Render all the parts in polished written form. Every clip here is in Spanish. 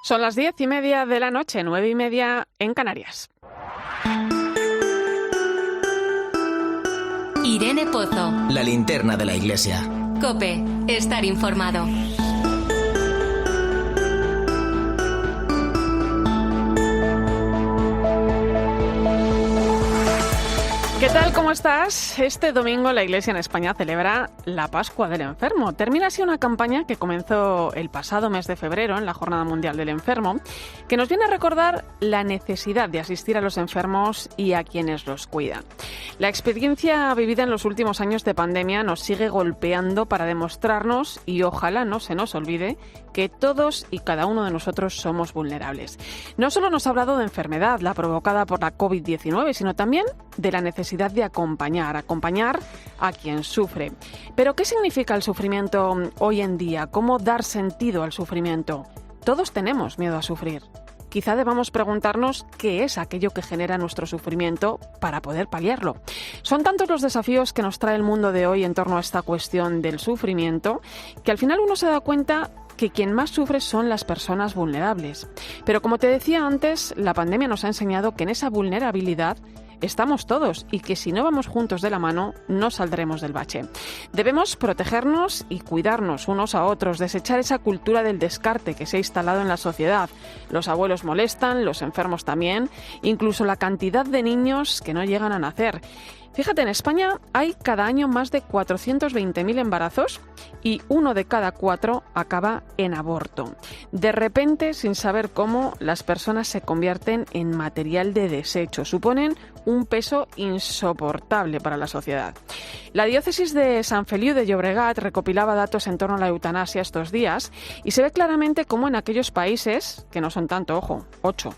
Son las 10:30 de la noche, 9:30 en Canarias. Irene Pozo. La linterna de la iglesia. COPE. Estar informado. ¿Qué tal? ¿Cómo estás? Este domingo la Iglesia en España celebra la Pascua del Enfermo. Termina así una campaña que comenzó el pasado mes de febrero en la Jornada Mundial del Enfermo, que nos viene a recordar la necesidad de asistir a los enfermos y a quienes los cuidan. La experiencia vivida en los últimos años de pandemia nos sigue golpeando para demostrarnos, y ojalá no se nos olvide, que todos y cada uno de nosotros somos vulnerables. No solo nos ha hablado de enfermedad, la provocada por la COVID-19, sino también de la necesidad de acompañar a quien sufre. Pero, ¿qué significa el sufrimiento hoy en día? ¿Cómo dar sentido al sufrimiento? Todos tenemos miedo a sufrir. Quizá debamos preguntarnos qué es aquello que genera nuestro sufrimiento para poder paliarlo. Son tantos los desafíos que nos trae el mundo de hoy en torno a esta cuestión del sufrimiento, que al final uno se da cuenta que quien más sufre son las personas vulnerables. Pero como te decía antes, la pandemia nos ha enseñado que en esa vulnerabilidad estamos todos y que si no vamos juntos de la mano no saldremos del bache. Debemos protegernos y cuidarnos unos a otros, desechar esa cultura del descarte que se ha instalado en la sociedad. Los abuelos molestan, los enfermos también, incluso la cantidad de niños que no llegan a nacer. Fíjate, en España hay cada año más de 420.000 embarazos y 1 de cada 4 acaba en aborto. De repente, sin saber cómo, las personas se convierten en material de desecho. Suponen un peso insoportable para la sociedad. La diócesis de San Feliu de Llobregat recopilaba datos en torno a la eutanasia estos días y se ve claramente cómo en aquellos países, que no son tanto, ojo, 8,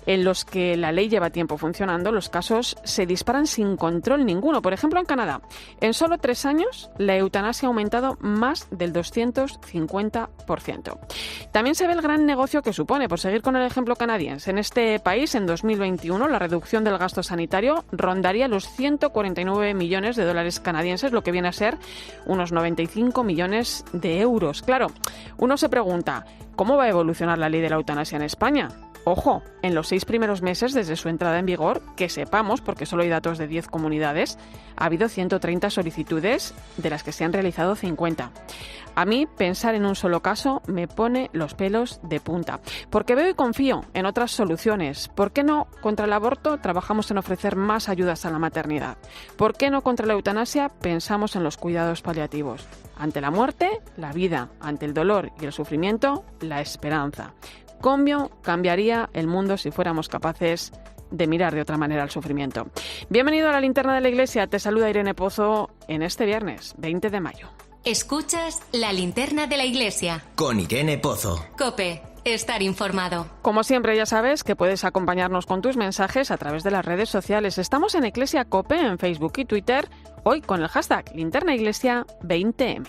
en los que la ley lleva tiempo funcionando, los casos se disparan sin control ninguno. Por ejemplo, en Canadá, en solo 3 años, la eutanasia ha aumentado más del 250%. También se ve el gran negocio que supone, por seguir con el ejemplo canadiense. En este país, en 2021, la reducción del gasto sanitario rondaría los 149 millones de dólares canadienses, lo que viene a ser unos 95 millones de euros. Claro, uno se pregunta, ¿cómo va a evolucionar la ley de la eutanasia en España? Ojo, en los 6 primeros meses desde su entrada en vigor, que sepamos, porque solo hay datos de 10 comunidades, ha habido 130 solicitudes, de las que se han realizado 50. A mí, pensar en un solo caso me pone los pelos de punta, porque veo y confío en otras soluciones. ¿Por qué no contra el aborto trabajamos en ofrecer más ayudas a la maternidad? ¿Por qué no contra la eutanasia pensamos en los cuidados paliativos? Ante la muerte, la vida. Ante el dolor y el sufrimiento, la esperanza. ¿Cómo cambiaría el mundo si fuéramos capaces de mirar de otra manera al sufrimiento? Bienvenido a la Linterna de la Iglesia. Te saluda Irene Pozo en este viernes, 20 de mayo. Escuchas la Linterna de la Iglesia. Con Irene Pozo. COPE. Estar informado. Como siempre, ya sabes que puedes acompañarnos con tus mensajes a través de las redes sociales. Estamos en Iglesia COPE en Facebook y Twitter, hoy con el hashtag Linterna Iglesia 20M.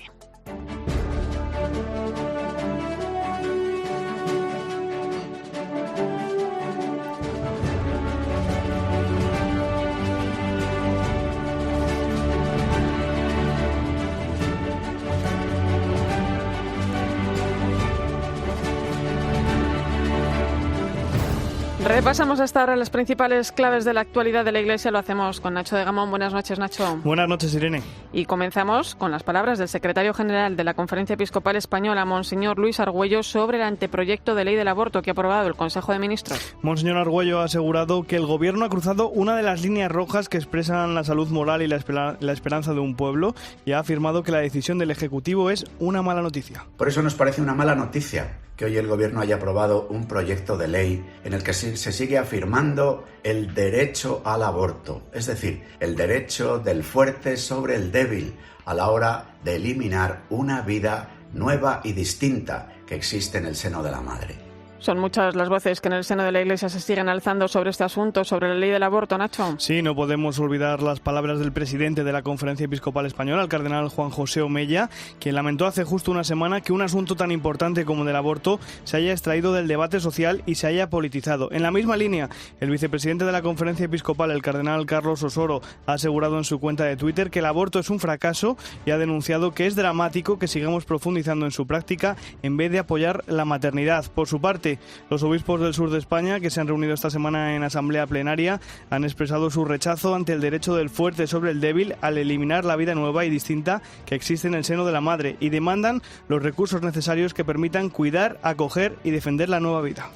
Repasamos hasta ahora las principales claves de la actualidad de la Iglesia. Lo hacemos con Nacho de Gamón. Buenas noches, Nacho. Buenas noches, Irene. Y comenzamos con las palabras del secretario general de la Conferencia Episcopal Española, Monseñor Luis Argüello, sobre el anteproyecto de ley del aborto que ha aprobado el Consejo de Ministros. Monseñor Argüello ha asegurado que el Gobierno ha cruzado una de las líneas rojas que expresan la salud moral y la esperanza de un pueblo, y ha afirmado que la decisión del Ejecutivo es una mala noticia. Por eso nos parece una mala noticia que hoy el Gobierno haya aprobado un proyecto de ley en el que se sigue afirmando el derecho al aborto, es decir, el derecho del fuerte sobre el débil a la hora de eliminar una vida nueva y distinta que existe en el seno de la madre. Son muchas las voces que en el seno de la Iglesia se siguen alzando sobre este asunto, sobre la ley del aborto, Nacho. Sí, no podemos olvidar las palabras del presidente de la Conferencia Episcopal Española, el cardenal Juan José Omella, quien lamentó hace justo una semana que un asunto tan importante como el del aborto se haya extraído del debate social y se haya politizado. En la misma línea, el vicepresidente de la Conferencia Episcopal, el cardenal Carlos Osoro, ha asegurado en su cuenta de Twitter que el aborto es un fracaso y ha denunciado que es dramático que sigamos profundizando en su práctica en vez de apoyar la maternidad. Por su parte, Alicante. Los obispos del sur de España, que se han reunido esta semana en asamblea plenaria, han expresado su rechazo ante el derecho del fuerte sobre el débil al eliminar la vida nueva y distinta que existe en el seno de la madre, y demandan los recursos necesarios que permitan cuidar, acoger y defender la nueva vida.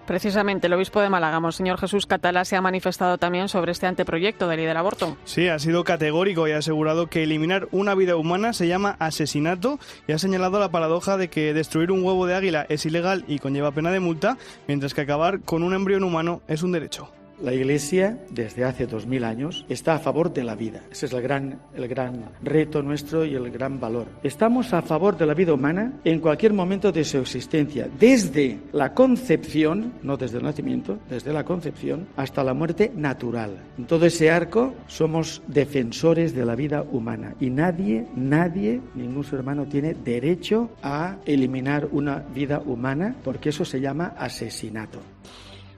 Precisamente el obispo de Málaga, Monseñor Jesús Catalá, se ha manifestado también sobre este anteproyecto de ley del aborto. Sí, ha sido categórico y ha asegurado que eliminar una vida humana se llama asesinato y ha señalado la paradoja de que destruir un huevo de águila es ilegal y conlleva pena de multa, mientras que acabar con un embrión humano es un derecho. La Iglesia, desde hace 2000 años, está a favor de la vida. Ese es el gran reto nuestro y el gran valor. Estamos a favor de la vida humana en cualquier momento de su existencia, desde la concepción, no desde el nacimiento, desde la concepción hasta la muerte natural. En todo ese arco somos defensores de la vida humana y nadie, ningún ser humano tiene derecho a eliminar una vida humana, porque eso se llama asesinato.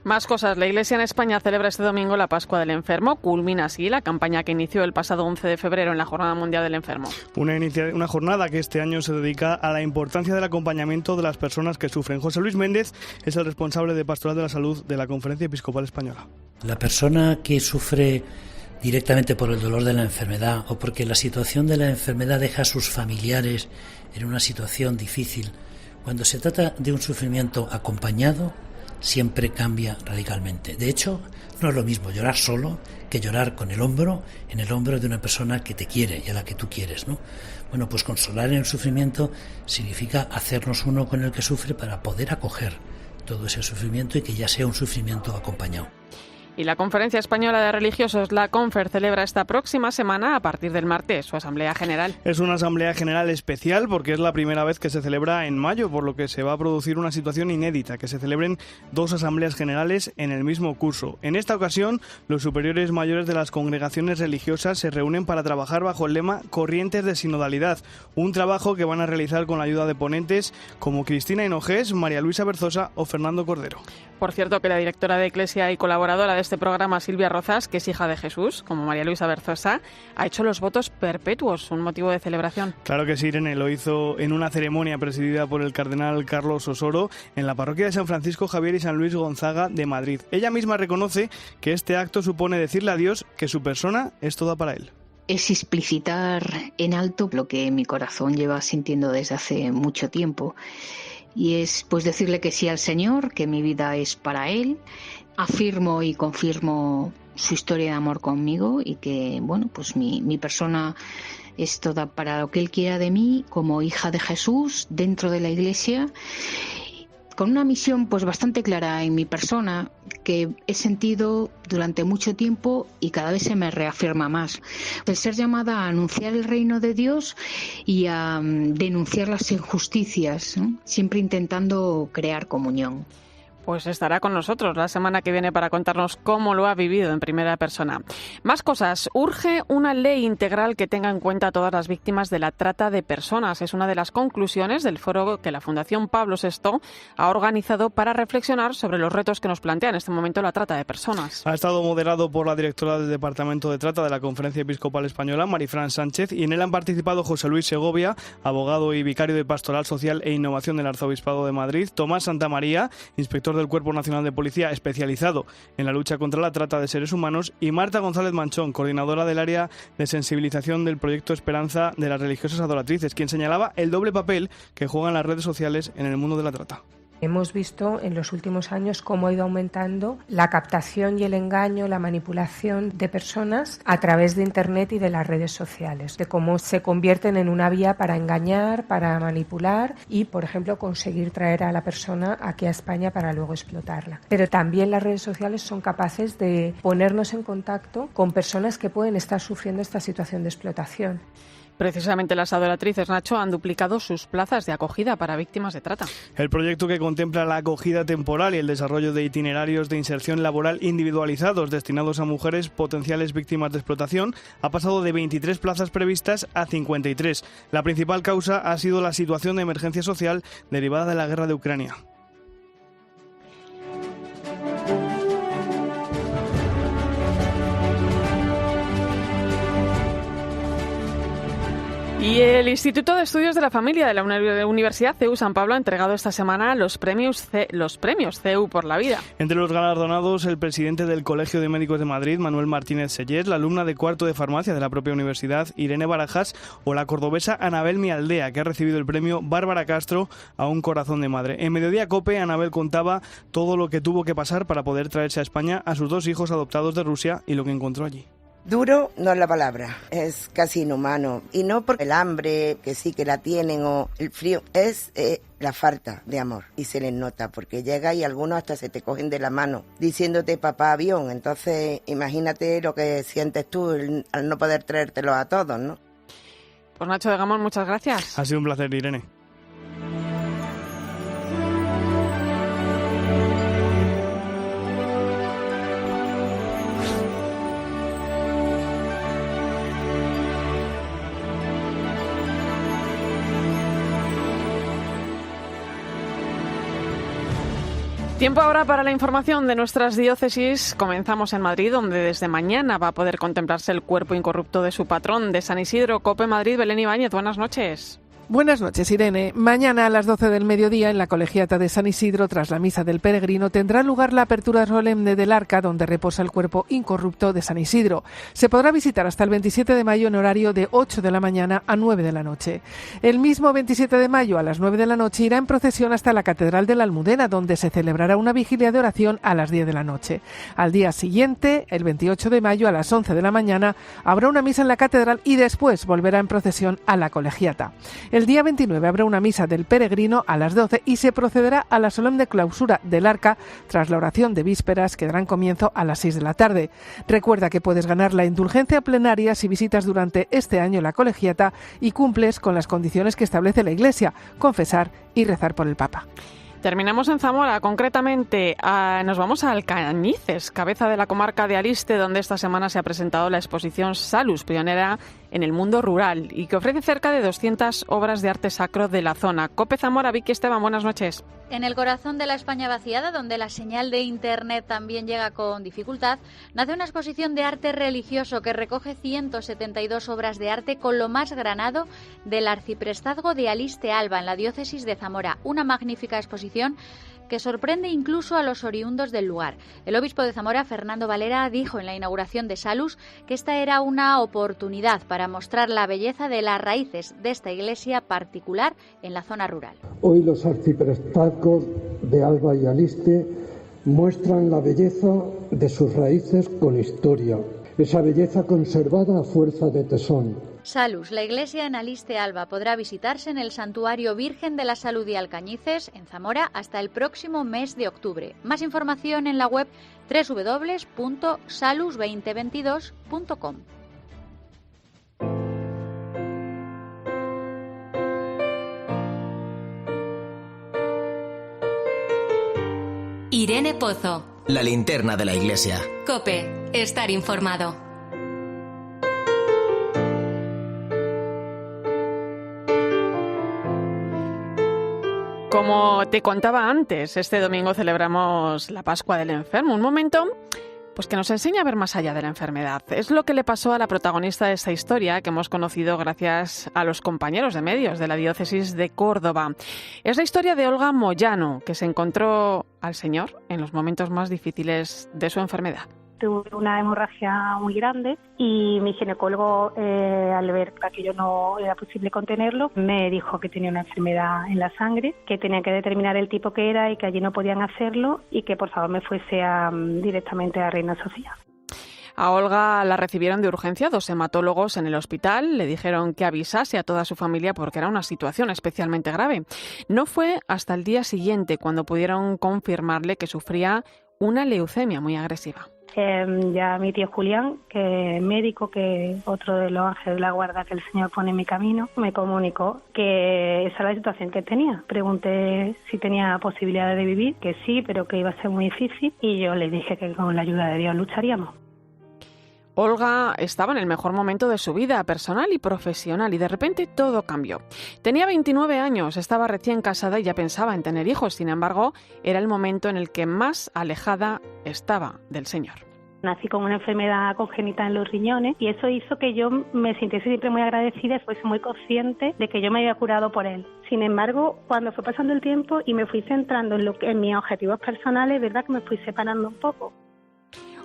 Más cosas. La Iglesia en España celebra este domingo la Pascua del Enfermo. Culmina así la campaña que inició el pasado 11 de febrero en la Jornada Mundial del Enfermo. Una jornada que este año se dedica a la importancia del acompañamiento de las personas que sufren. José Luis Méndez es el responsable de Pastoral de la Salud de la Conferencia Episcopal Española. La persona que sufre directamente por el dolor de la enfermedad o porque la situación de la enfermedad deja a sus familiares en una situación difícil, cuando se trata de un sufrimiento acompañado, siempre cambia radicalmente. De hecho, no es lo mismo llorar solo que llorar con el hombro en el hombro de una persona que te quiere y a la que tú quieres, ¿no? Bueno, pues consolar en el sufrimiento significa hacernos uno con el que sufre para poder acoger todo ese sufrimiento y que ya sea un sufrimiento acompañado. Y la Conferencia Española de Religiosos, la CONFER, celebra esta próxima semana, a partir del martes, su Asamblea General. Es una Asamblea General especial porque es la primera vez que se celebra en mayo, por lo que se va a producir una situación inédita, que se celebren 2 Asambleas Generales en el mismo curso. En esta ocasión, los superiores mayores de las congregaciones religiosas se reúnen para trabajar bajo el lema Corrientes de Sinodalidad, un trabajo que van a realizar con la ayuda de ponentes como Cristina Hinojés, María Luisa Berzosa o Fernando Cordero. Por cierto, que la directora de Iglesia y colaboradora de este programa, Silvia Rozas, que es hija de Jesús, como María Luisa Berzosa, ha hecho los votos perpetuos, un motivo de celebración. Claro que sí, Irene, lo hizo en una ceremonia presidida por el cardenal Carlos Osoro en la parroquia de San Francisco Javier y San Luis Gonzaga de Madrid. Ella misma reconoce que este acto supone decirle a Dios que su persona es toda para él. Es explicitar en alto lo que mi corazón lleva sintiendo desde hace mucho tiempo. Y es pues decirle que sí al Señor, que mi vida es para Él. Afirmo y confirmo su historia de amor conmigo y que, bueno, pues mi persona es toda para lo que Él quiera de mí, como hija de Jesús, dentro de la Iglesia, con una misión pues bastante clara en mi persona, que he sentido durante mucho tiempo y cada vez se me reafirma más. El ser llamada a anunciar el reino de Dios y a denunciar las injusticias, ¿no? Siempre intentando crear comunión. Pues estará con nosotros la semana que viene para contarnos cómo lo ha vivido en primera persona. Más cosas. Urge una ley integral que tenga en cuenta a todas las víctimas de la trata de personas. Es una de las conclusiones del foro que la Fundación Pablo VI ha organizado para reflexionar sobre los retos que nos plantea en este momento la trata de personas. Ha estado moderado por la directora del Departamento de Trata de la Conferencia Episcopal Española, Marifran Sánchez, y en él han participado José Luis Segovia, abogado y vicario de Pastoral Social e Innovación del Arzobispado de Madrid, Tomás Santamaría, inspector del Cuerpo Nacional de Policía especializado en la lucha contra la trata de seres humanos, y Marta González Manchón, coordinadora del área de sensibilización del proyecto Esperanza de las religiosas adoratrices, quien señalaba el doble papel que juegan las redes sociales en el mundo de la trata. Hemos visto en los últimos años cómo ha ido aumentando la captación y el engaño, la manipulación de personas a través de Internet y de las redes sociales, de cómo se convierten en una vía para engañar, para manipular y, por ejemplo, conseguir traer a la persona aquí a España para luego explotarla. Pero también las redes sociales son capaces de ponernos en contacto con personas que pueden estar sufriendo esta situación de explotación. Precisamente las adoratrices, Nacho, han duplicado sus plazas de acogida para víctimas de trata. El proyecto, que contempla la acogida temporal y el desarrollo de itinerarios de inserción laboral individualizados destinados a mujeres potenciales víctimas de explotación, ha pasado de 23 plazas previstas a 53. La principal causa ha sido la situación de emergencia social derivada de la guerra de Ucrania. Y el Instituto de Estudios de la Familia de la Universidad CEU San Pablo ha entregado esta semana los premios CEU por la vida. Entre los galardonados, el presidente del Colegio de Médicos de Madrid, Manuel Martínez Sellés, la alumna de cuarto de farmacia de la propia universidad, Irene Barajas, o la cordobesa Anabel Mialdea, que ha recibido el premio Bárbara Castro a un corazón de madre. En Mediodía COPE, Anabel contaba todo lo que tuvo que pasar para poder traerse a España a sus 2 hijos adoptados de Rusia y lo que encontró allí. Duro no es la palabra, es casi inhumano. Y no por el hambre, que sí que la tienen, o el frío, es la falta de amor. Y se les nota, porque llega y algunos hasta se te cogen de la mano, diciéndote papá avión. Entonces imagínate lo que sientes tú al no poder traértelos a todos, ¿no? Pues Nacho de Gamón, muchas gracias. Ha sido un placer, Irene. Tiempo ahora para la información de nuestras diócesis. Comenzamos en Madrid, donde desde mañana va a poder contemplarse el cuerpo incorrupto de su patrón de San Isidro. COPE Madrid, Belén Ibáñez, buenas noches. Buenas noches, Irene. Mañana a las 12 del mediodía en la Colegiata de San Isidro, tras la Misa del Peregrino, tendrá lugar la apertura solemne del arca donde reposa el cuerpo incorrupto de San Isidro. Se podrá visitar hasta el 27 de mayo en horario de 8 de la mañana a 9 de la noche. El mismo 27 de mayo a las 9 de la noche irá en procesión hasta la Catedral de la Almudena, donde se celebrará una vigilia de oración a las 10 de la noche. Al día siguiente, el 28 de mayo a las 11 de la mañana, habrá una misa en la Catedral y después volverá en procesión a la Colegiata. El día 29 habrá una misa del Peregrino a las 12 y se procederá a la solemne clausura del arca tras la oración de vísperas, que darán comienzo a las 6 de la tarde. Recuerda que puedes ganar la indulgencia plenaria si visitas durante este año la Colegiata y cumples con las condiciones que establece la Iglesia: confesar y rezar por el Papa. Terminamos en Zamora, concretamente nos vamos a Alcañices, cabeza de la comarca de Aliste, donde esta semana se ha presentado la exposición Salus, pionera en el mundo rural, y que ofrece cerca de 200 obras de arte sacro de la zona. COPE Zamora, Vicky Esteban, buenas noches. En el corazón de la España vaciada, donde la señal de Internet también llega con dificultad, nace una exposición de arte religioso que recoge 172 obras de arte con lo más granado del arciprestazgo de Aliste Alba, en la diócesis de Zamora. Una magnífica exposición que sorprende incluso a los oriundos del lugar. El obispo de Zamora, Fernando Valera, dijo en la inauguración de Salus que esta era una oportunidad para mostrar la belleza de las raíces de esta iglesia particular en la zona rural. Hoy los arciprestazgos de Alba y Aliste muestran la belleza de sus raíces con historia, esa belleza conservada a fuerza de tesón. Salus, la iglesia en Aliste Alba, podrá visitarse en el Santuario Virgen de la Salud de Alcañices, en Zamora, hasta el próximo mes de octubre. Más información en la web www.salus2022.com. Irene Pozo. La linterna de la iglesia. COPE. Estar informado. Como te contaba antes, este domingo celebramos la Pascua del Enfermo, un momento pues que nos enseña a ver más allá de la enfermedad. Es lo que le pasó a la protagonista de esta historia, que hemos conocido gracias a los compañeros de medios de la diócesis de Córdoba. Es la historia de Olga Moyano, que se encontró al Señor en los momentos más difíciles de su enfermedad. Tuve una hemorragia muy grande y mi ginecólogo, al ver que aquello no era posible contenerlo, me dijo que tenía una enfermedad en la sangre, que tenía que determinar el tipo que era y que allí no podían hacerlo y que por favor me fuese directamente a Reina Sofía. A Olga la recibieron de urgencia 2 hematólogos en el hospital. Le dijeron que avisase a toda su familia porque era una situación especialmente grave. No fue hasta el día siguiente cuando pudieron confirmarle que sufría una leucemia muy agresiva. Ya mi tío Julián, que es médico, que otro de los ángeles de la guarda que el Señor pone en mi camino, me comunicó que esa era la situación que tenía. Pregunté si tenía posibilidades de vivir, que sí, pero que iba a ser muy difícil, y yo le dije que con la ayuda de Dios lucharíamos. Olga estaba en el mejor momento de su vida personal y profesional y de repente todo cambió. Tenía 29 años, estaba recién casada y ya pensaba en tener hijos. Sin embargo, era el momento en el que más alejada estaba del Señor. Nací con una enfermedad congénita en los riñones y eso hizo que yo me sintiese siempre muy agradecida y fuese muy consciente de que yo me había curado por él. Sin embargo, cuando fue pasando el tiempo y me fui centrando en mis objetivos personales, verdad que me fui separando un poco.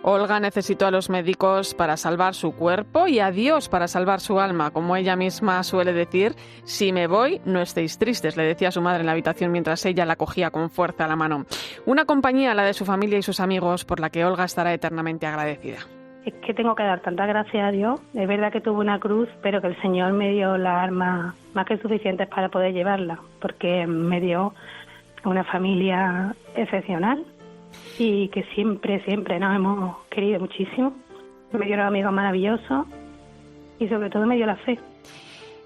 Olga necesitó a los médicos para salvar su cuerpo y a Dios para salvar su alma. Como ella misma suele decir, si me voy, no estéis tristes, le decía a su madre en la habitación mientras ella la cogía con fuerza a la mano. Una compañía, la de su familia y sus amigos, por la que Olga estará eternamente agradecida. Es que tengo que dar tantas gracias a Dios. Es verdad que tuve una cruz, pero que el Señor me dio las armas más que suficientes para poder llevarla, porque me dio una familia excepcional y que siempre nos hemos querido muchísimo. Me dio unos amigos maravillosos y sobre todo me dio la fe.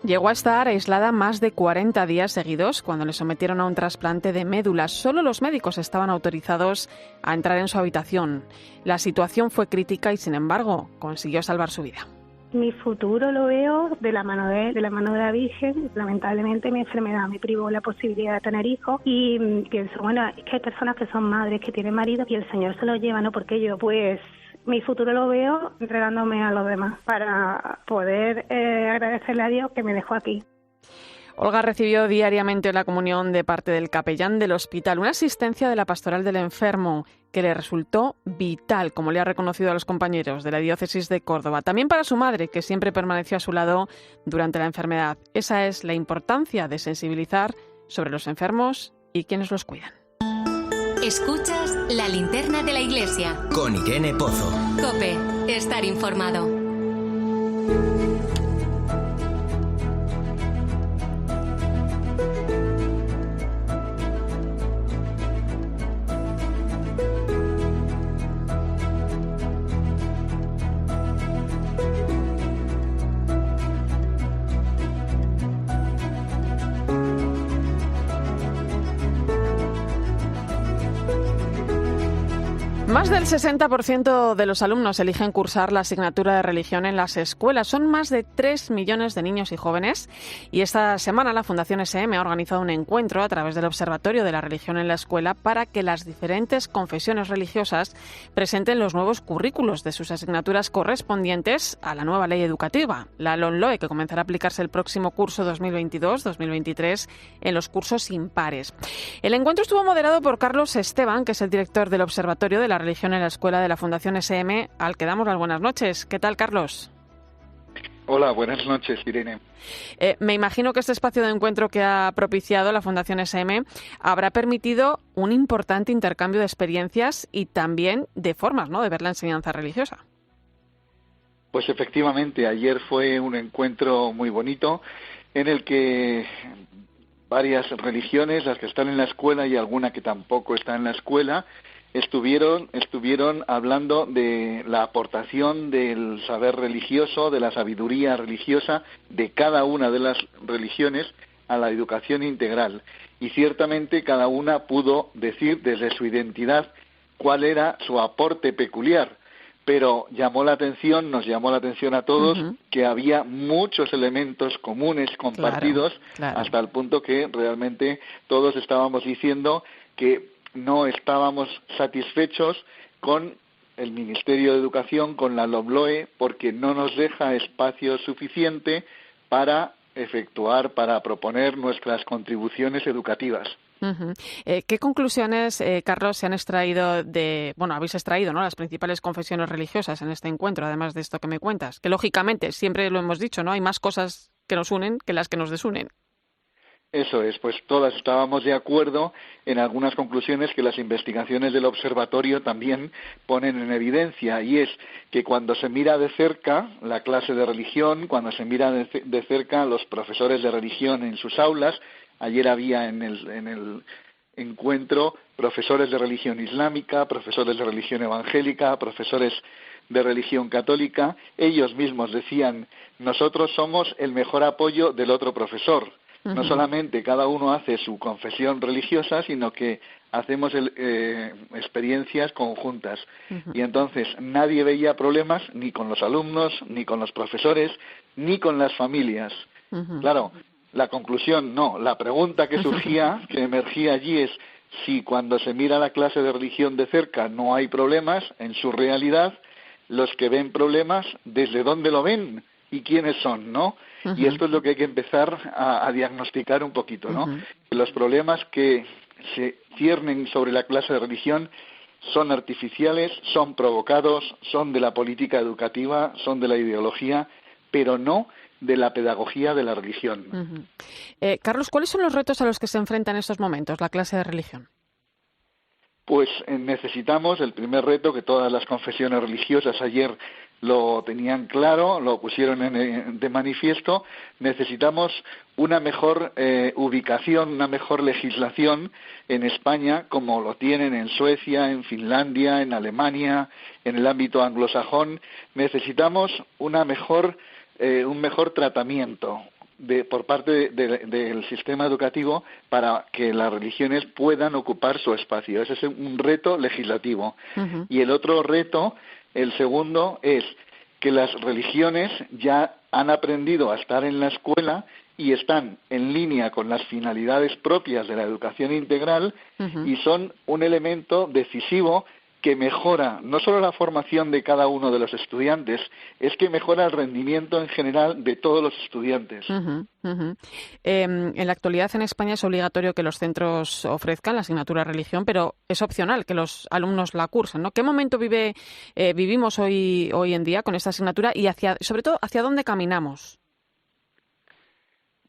Llegó a estar aislada más de 40 días seguidos cuando le sometieron a un trasplante de médula. Solo los médicos estaban autorizados a entrar en su habitación. La situación fue crítica y, sin embargo, consiguió salvar su vida. Mi futuro lo veo de la mano de la Virgen. Lamentablemente mi enfermedad me privó la posibilidad de tener hijos y pienso, bueno, es que hay personas que son madres, que tienen marido y el Señor se los lleva, ¿no? Porque yo, pues, mi futuro lo veo entregándome a los demás para poder agradecerle a Dios que me dejó aquí. Olga recibió diariamente la comunión de parte del capellán del hospital, una asistencia de la pastoral del enfermo que le resultó vital, como le ha reconocido a los compañeros de la diócesis de Córdoba. También para su madre, que siempre permaneció a su lado durante la enfermedad. Esa es la importancia de sensibilizar sobre los enfermos y quienes los cuidan. Escuchas la linterna de la iglesia. Con Irene Pozo. COPE, estar informado. Más del 60% de los alumnos eligen cursar la asignatura de religión en las escuelas. Son más de 3 millones de niños y jóvenes. Y esta semana la Fundación SM ha organizado un encuentro a través del Observatorio de la Religión en la Escuela para que las diferentes confesiones religiosas presenten los nuevos currículos de sus asignaturas correspondientes a la nueva ley educativa, la LOMLOE, que comenzará a aplicarse el próximo curso 2022-2023 en los cursos impares. El encuentro estuvo moderado por Carlos Esteban, que es el director del Observatorio de la Religión en la Escuela de la Fundación SM, al que damos las buenas noches. ¿Qué tal, Carlos? Hola, buenas noches, Irene. Me imagino que este espacio de encuentro que ha propiciado la Fundación SM habrá permitido un importante intercambio de experiencias y también de formas, ¿no?, de ver la enseñanza religiosa. Pues efectivamente, ayer fue un encuentro muy bonito en el que varias religiones, las que están en la escuela y alguna que tampoco está en la escuela, estuvieron hablando de la aportación del saber religioso, de la sabiduría religiosa de cada una de las religiones a la educación integral. Y ciertamente cada una pudo decir desde su identidad cuál era su aporte peculiar. Pero nos llamó la atención a todos que había muchos elementos comunes, compartidos, claro. Hasta el punto que realmente todos estábamos diciendo que no estábamos satisfechos con el Ministerio de Educación, con la LOMLOE, porque no nos deja espacio suficiente para para proponer nuestras contribuciones educativas. ¿Qué conclusiones, Carlos, se han extraído habéis extraído, ¿no?, las principales confesiones religiosas en este encuentro, además de esto que me cuentas? Que lógicamente, siempre lo hemos dicho, ¿no?, hay más cosas que nos unen que las que nos desunen. Eso es, pues todas estábamos de acuerdo en algunas conclusiones que las investigaciones del observatorio también ponen en evidencia, y es que cuando se mira de cerca la clase de religión, cuando se mira de cerca los profesores de religión en sus aulas, ayer había en el encuentro profesores de religión islámica, profesores de religión evangélica, profesores de religión católica, ellos mismos decían, nosotros somos el mejor apoyo del otro profesor. No solamente cada uno hace su confesión religiosa, sino que hacemos experiencias conjuntas. Y entonces nadie veía problemas ni con los alumnos, ni con los profesores, ni con las familias. Claro, la conclusión no. La pregunta que surgía, que emergía allí es si cuando se mira la clase de religión de cerca no hay problemas en su realidad, los que ven problemas, desde dónde lo ven y quiénes son, ¿no? Uh-huh. Y esto es lo que hay que empezar a diagnosticar un poquito, ¿no? Uh-huh. Los problemas que se ciernen sobre la clase de religión son artificiales, son provocados, son de la política educativa, son de la ideología, pero no de la pedagogía de la religión. Uh-huh. Carlos, ¿cuáles son los retos a los que se enfrenta en estos momentos la clase de religión? Pues necesitamos, el primer reto, que todas las confesiones religiosas ayer lo tenían claro, lo pusieron de manifiesto, necesitamos una mejor ubicación, una mejor legislación en España, como lo tienen en Suecia, en Finlandia, en Alemania, en el ámbito anglosajón. Necesitamos un mejor tratamiento por parte del sistema educativo para que las religiones puedan ocupar su espacio. Ese es un reto legislativo. Uh-huh. Y el otro reto, el segundo, es que las religiones ya han aprendido a estar en la escuela y están en línea con las finalidades propias de la educación integral. Uh-huh. Y son un elemento decisivo que mejora no solo la formación de cada uno de los estudiantes, es que mejora el rendimiento en general de todos los estudiantes. Uh-huh, uh-huh. En la actualidad en España es obligatorio que los centros ofrezcan la asignatura de religión, pero es opcional que los alumnos la cursen, ¿no? ¿Qué momento vivimos hoy en día con esta asignatura y sobre todo hacia dónde caminamos?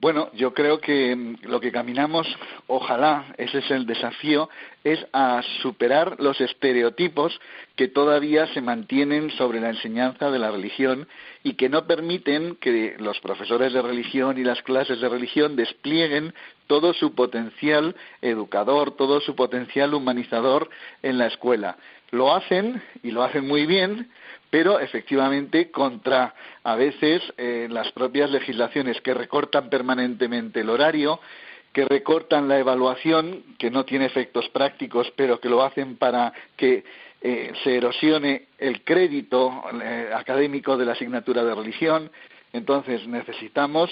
Bueno, yo creo que lo que caminamos, ojalá, ese es el desafío, es a superar los estereotipos que todavía se mantienen sobre la enseñanza de la religión y que no permiten que los profesores de religión y las clases de religión desplieguen todo su potencial educador, todo su potencial humanizador en la escuela. Lo hacen, y lo hacen muy bien, pero efectivamente contra a veces las propias legislaciones que recortan permanentemente el horario, que recortan la evaluación, que no tiene efectos prácticos, pero que lo hacen para que se erosione el crédito académico de la asignatura de religión. Entonces necesitamos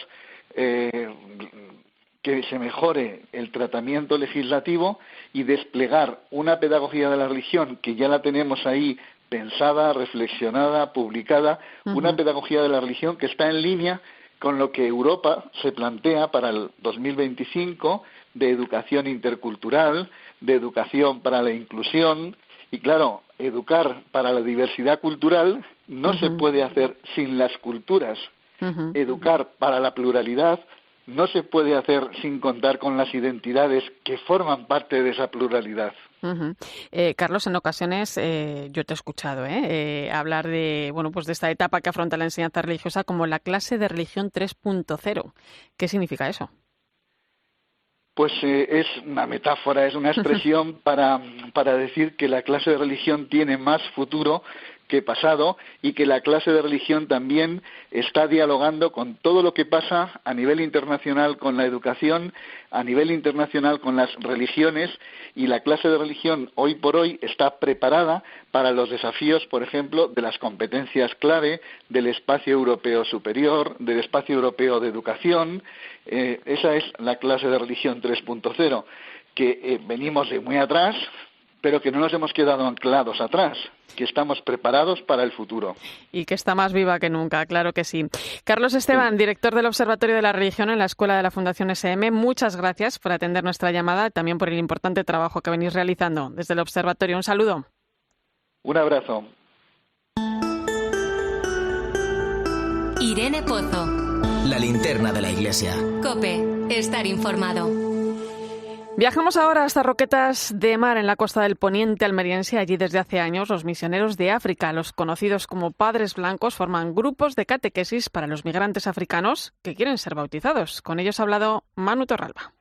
que se mejore el tratamiento legislativo y desplegar una pedagogía de la religión que ya la tenemos ahí pensada, reflexionada, publicada, uh-huh. Una pedagogía de la religión que está en línea con lo que Europa se plantea para el 2025 de educación intercultural, de educación para la inclusión. Y claro, educar para la diversidad cultural no uh-huh. se puede hacer sin las culturas. Uh-huh. Educar para la pluralidad no se puede hacer sin contar con las identidades que forman parte de esa pluralidad. Uh-huh. Carlos, en ocasiones yo te he escuchado hablar de esta etapa que afronta la enseñanza religiosa como la clase de religión 3.0. ¿Qué significa eso? Pues es una metáfora, es una expresión para decir que la clase de religión tiene más futuro que pasado y que la clase de religión también está dialogando con todo lo que pasa a nivel internacional con la educación, a nivel internacional con las religiones, y la clase de religión hoy por hoy está preparada para los desafíos, por ejemplo, de las competencias clave del espacio europeo superior, del espacio europeo de educación. Esa es la clase de religión 3.0, que venimos de muy atrás, pero que no nos hemos quedado anclados atrás, que estamos preparados para el futuro. Y que está más viva que nunca, claro que sí. Carlos Esteban, director del Observatorio de la Religión en la Escuela de la Fundación SM, muchas gracias por atender nuestra llamada y también por el importante trabajo que venís realizando desde el Observatorio. Un saludo. Un abrazo. Irene Pozo. La linterna de la Iglesia. COPE. Estar informado. Viajamos ahora hasta Roquetas de Mar, en la costa del poniente almeriense. Allí desde hace años los misioneros de África, los conocidos como Padres Blancos, forman grupos de catequesis para los migrantes africanos que quieren ser bautizados. Con ellos ha hablado Manu Torralba.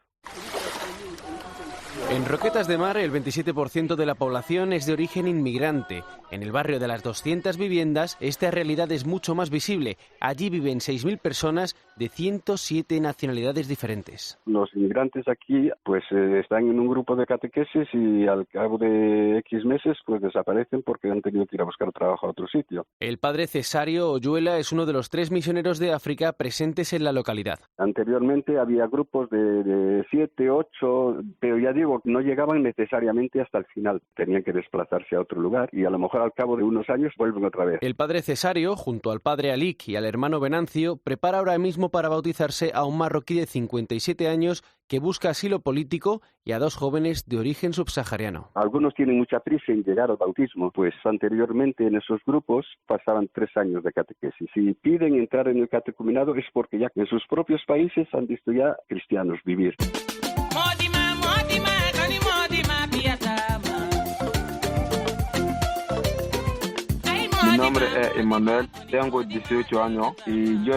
En Roquetas de Mar, el 27% de la población es de origen inmigrante. En el barrio de las 200 viviendas, esta realidad es mucho más visible. Allí viven 6.000 personas de 107 nacionalidades diferentes. Los inmigrantes aquí pues están en un grupo de catequesis y al cabo de X meses pues desaparecen porque han tenido que ir a buscar trabajo a otro sitio. El padre Cesario Oyuela es uno de los 3 misioneros de África presentes en la localidad. Anteriormente había grupos de 7, 8, pero ya digo pero no llegaban necesariamente hasta el final. Tenían que desplazarse a otro lugar y a lo mejor al cabo de unos años vuelven otra vez. El padre Cesario, junto al padre Alik y al hermano Venancio, prepara ahora mismo para bautizarse a un marroquí de 57 años que busca asilo político y a 2 jóvenes de origen subsahariano. Algunos tienen mucha prisa en llegar al bautismo, pues anteriormente en esos grupos pasaban 3 años de catequesis. Si piden entrar en el catecumenado es porque ya en sus propios países han visto ya cristianos vivir. Mi nombre es Emanuel, tengo 18 años y yo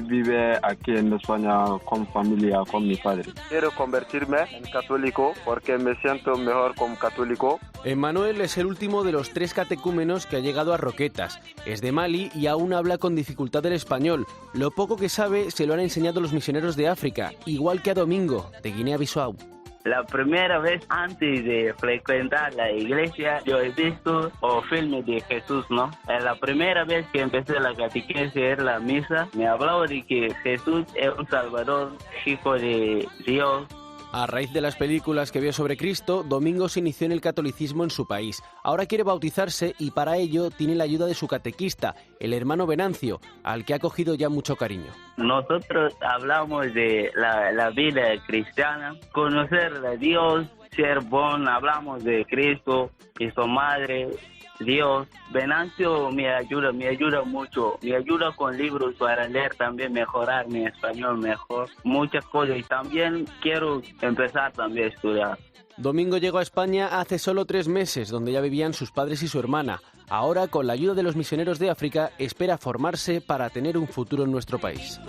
vivo aquí en España con familia, con mi padre. Quiero convertirme en católico porque me siento mejor como católico. Emanuel es el último de los 3 catecúmenos que ha llegado a Roquetas. Es de Mali y aún habla con dificultad el español. Lo poco que sabe se lo han enseñado los misioneros de África, igual que a Domingo, de Guinea-Bissau. La primera vez antes de frecuentar la iglesia, yo he visto filmes de Jesús, ¿no? La primera vez que empecé la catequesis era la misa. Me hablaba de que Jesús es un Salvador, hijo de Dios. A raíz de las películas que vio sobre Cristo, Domingo se inició en el catolicismo en su país. Ahora quiere bautizarse y para ello tiene la ayuda de su catequista, el hermano Venancio, al que ha cogido ya mucho cariño. Nosotros hablamos de la vida cristiana, conocer a Dios, ser bueno, hablamos de Cristo y su madre, Dios. Venancio me ayuda mucho, me ayuda con libros para leer, también mejorar mi español mejor, muchas cosas, y también quiero empezar también a estudiar. Domingo llegó a España hace solo 3 meses, donde ya vivían sus padres y su hermana. Ahora, con la ayuda de los misioneros de África, espera formarse para tener un futuro en nuestro país.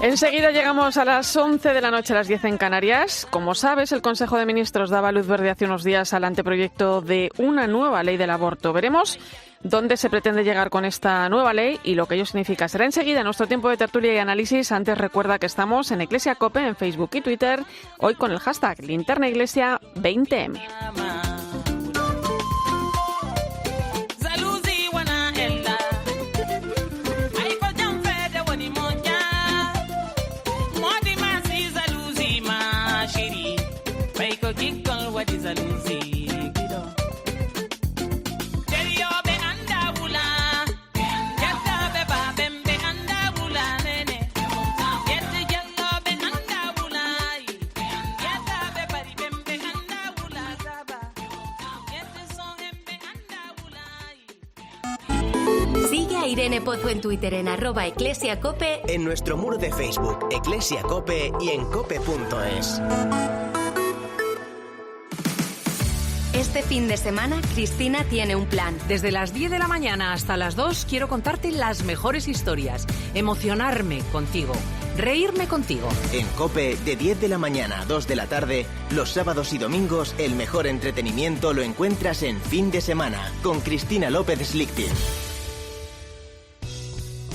Enseguida llegamos a las 11 de la noche, a las 10 en Canarias. Como sabes, el Consejo de Ministros daba luz verde hace unos días al anteproyecto de una nueva ley del aborto. Veremos dónde se pretende llegar con esta nueva ley y lo que ello significa. Será enseguida en nuestro tiempo de tertulia y análisis. Antes recuerda que estamos en Iglesia COPE, en Facebook y Twitter, hoy con el hashtag Linterna Iglesia 20M. Sigue a Irene Pozo en Twitter en @eclesiacope, en nuestro muro de Facebook, Iglesia Cope, y en cope.es. Este fin de semana, Cristina tiene un plan. Desde las 10 de la mañana hasta las 2 quiero contarte las mejores historias, emocionarme contigo, reírme contigo. En COPE, de 10 de la mañana a 2 de la tarde, los sábados y domingos, el mejor entretenimiento lo encuentras en Fin de Semana, con Cristina López Slichting.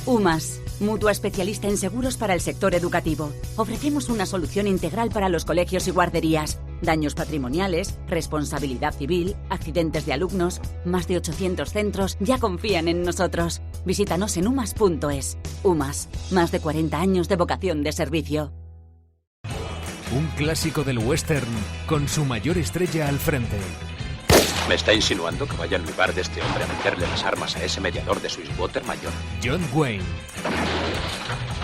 UMAS, mutua especialista en seguros para el sector educativo. Ofrecemos una solución integral para los colegios y guarderías. Daños patrimoniales, responsabilidad civil, accidentes de alumnos. Más de 800 centros ya confían en nosotros. Visítanos en umas.es. UMAS, más de 40 años de vocación de servicio. Un clásico del western con su mayor estrella al frente. ¿Me está insinuando que vaya al lugar de este hombre a meterle las armas a ese mediador de Swiftwater Mayor? John Wayne.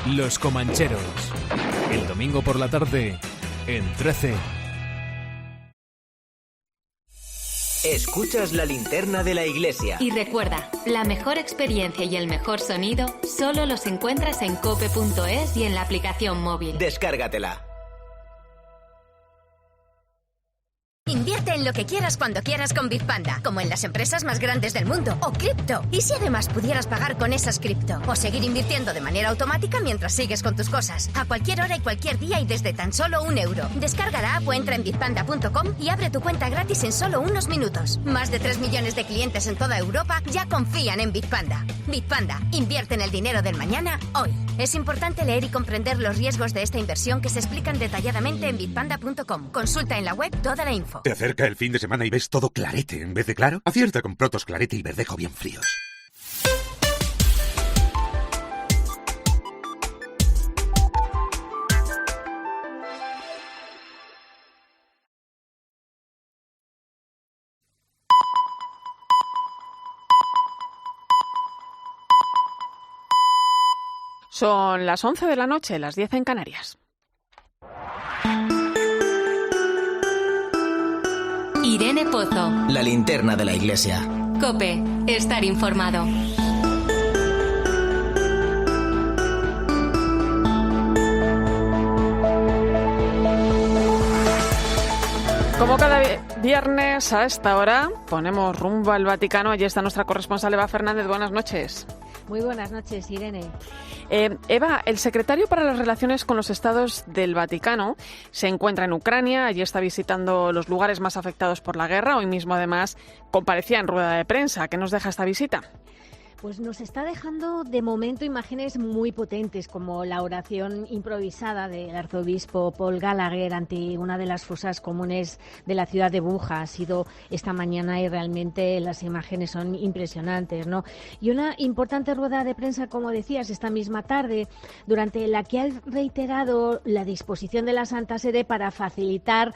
Los Comancheros. El domingo por la tarde, en 13. Escuchas la linterna de la iglesia. Y recuerda, la mejor experiencia y el mejor sonido solo los encuentras en cope.es y en la aplicación móvil. Descárgatela. Invierte en lo que quieras cuando quieras con Bitpanda, como en las empresas más grandes del mundo, o cripto. ¿Y si además pudieras pagar con esas cripto? O seguir invirtiendo de manera automática mientras sigues con tus cosas, a cualquier hora y cualquier día y desde tan solo €1. Descarga la app o entra en bitpanda.com y abre tu cuenta gratis en solo unos minutos. Más de 3 millones de clientes en toda Europa ya confían en Bitpanda. Bitpanda, invierte en el dinero del mañana hoy. Es importante leer y comprender los riesgos de esta inversión que se explican detalladamente en bitpanda.com. Consulta en la web toda la info. ¿Te acerca el fin de semana y ves todo clarete en vez de claro? Acierta con Protos Clarete y Verdejo bien fríos. Son las 11 de la noche, las 10 en Canarias. Irene Pozo. La linterna de la iglesia. COPE. Estar informado. Como cada viernes a esta hora ponemos rumbo al Vaticano. Allí está nuestra corresponsal Eva Fernández. Buenas noches. Muy buenas noches, Irene. Eva, el secretario para las relaciones con los estados del Vaticano se encuentra en Ucrania. Allí está visitando los lugares más afectados por la guerra. Hoy mismo, además, comparecía en rueda de prensa. ¿Qué nos deja esta visita? Pues nos está dejando de momento imágenes muy potentes, como la oración improvisada del arzobispo Paul Gallagher ante una de las fosas comunes de la ciudad de Bucha. Ha sido esta mañana y realmente las imágenes son impresionantes, ¿no? Y una importante rueda de prensa, como decías, esta misma tarde, durante la que ha reiterado la disposición de la Santa Sede para facilitar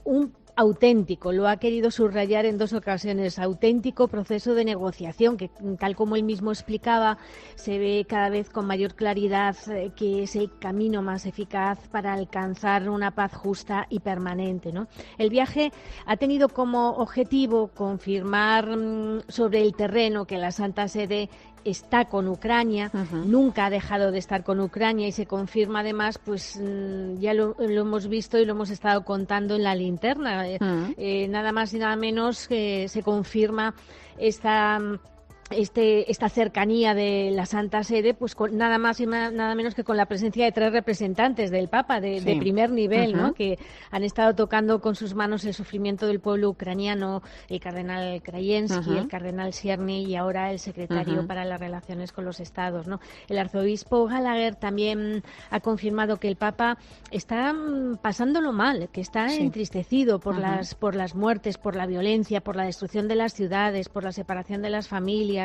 un auténtico, lo ha querido subrayar en 2 ocasiones, auténtico proceso de negociación que, tal como él mismo explicaba, se ve cada vez con mayor claridad que es el camino más eficaz para alcanzar una paz justa y permanente, ¿no? El viaje ha tenido como objetivo confirmar sobre el terreno que la Santa Sede está con Ucrania, nunca ha dejado de estar con Ucrania y se confirma además, pues ya lo hemos visto y lo hemos estado contando en la linterna, nada más y nada menos que se confirma esta cercanía de la Santa Sede, pues con nada más y nada menos que con la presencia de 3 representantes del Papa de primer nivel, ¿no? Que han estado tocando con sus manos el sufrimiento del pueblo ucraniano, el cardenal Krajewski, el cardenal Czerny y ahora el secretario para las relaciones con los estados, ¿no? El arzobispo Gallagher también ha confirmado que el Papa está pasándolo mal, que está entristecido por las muertes, por la violencia, por la destrucción de las ciudades, por la separación de las familias,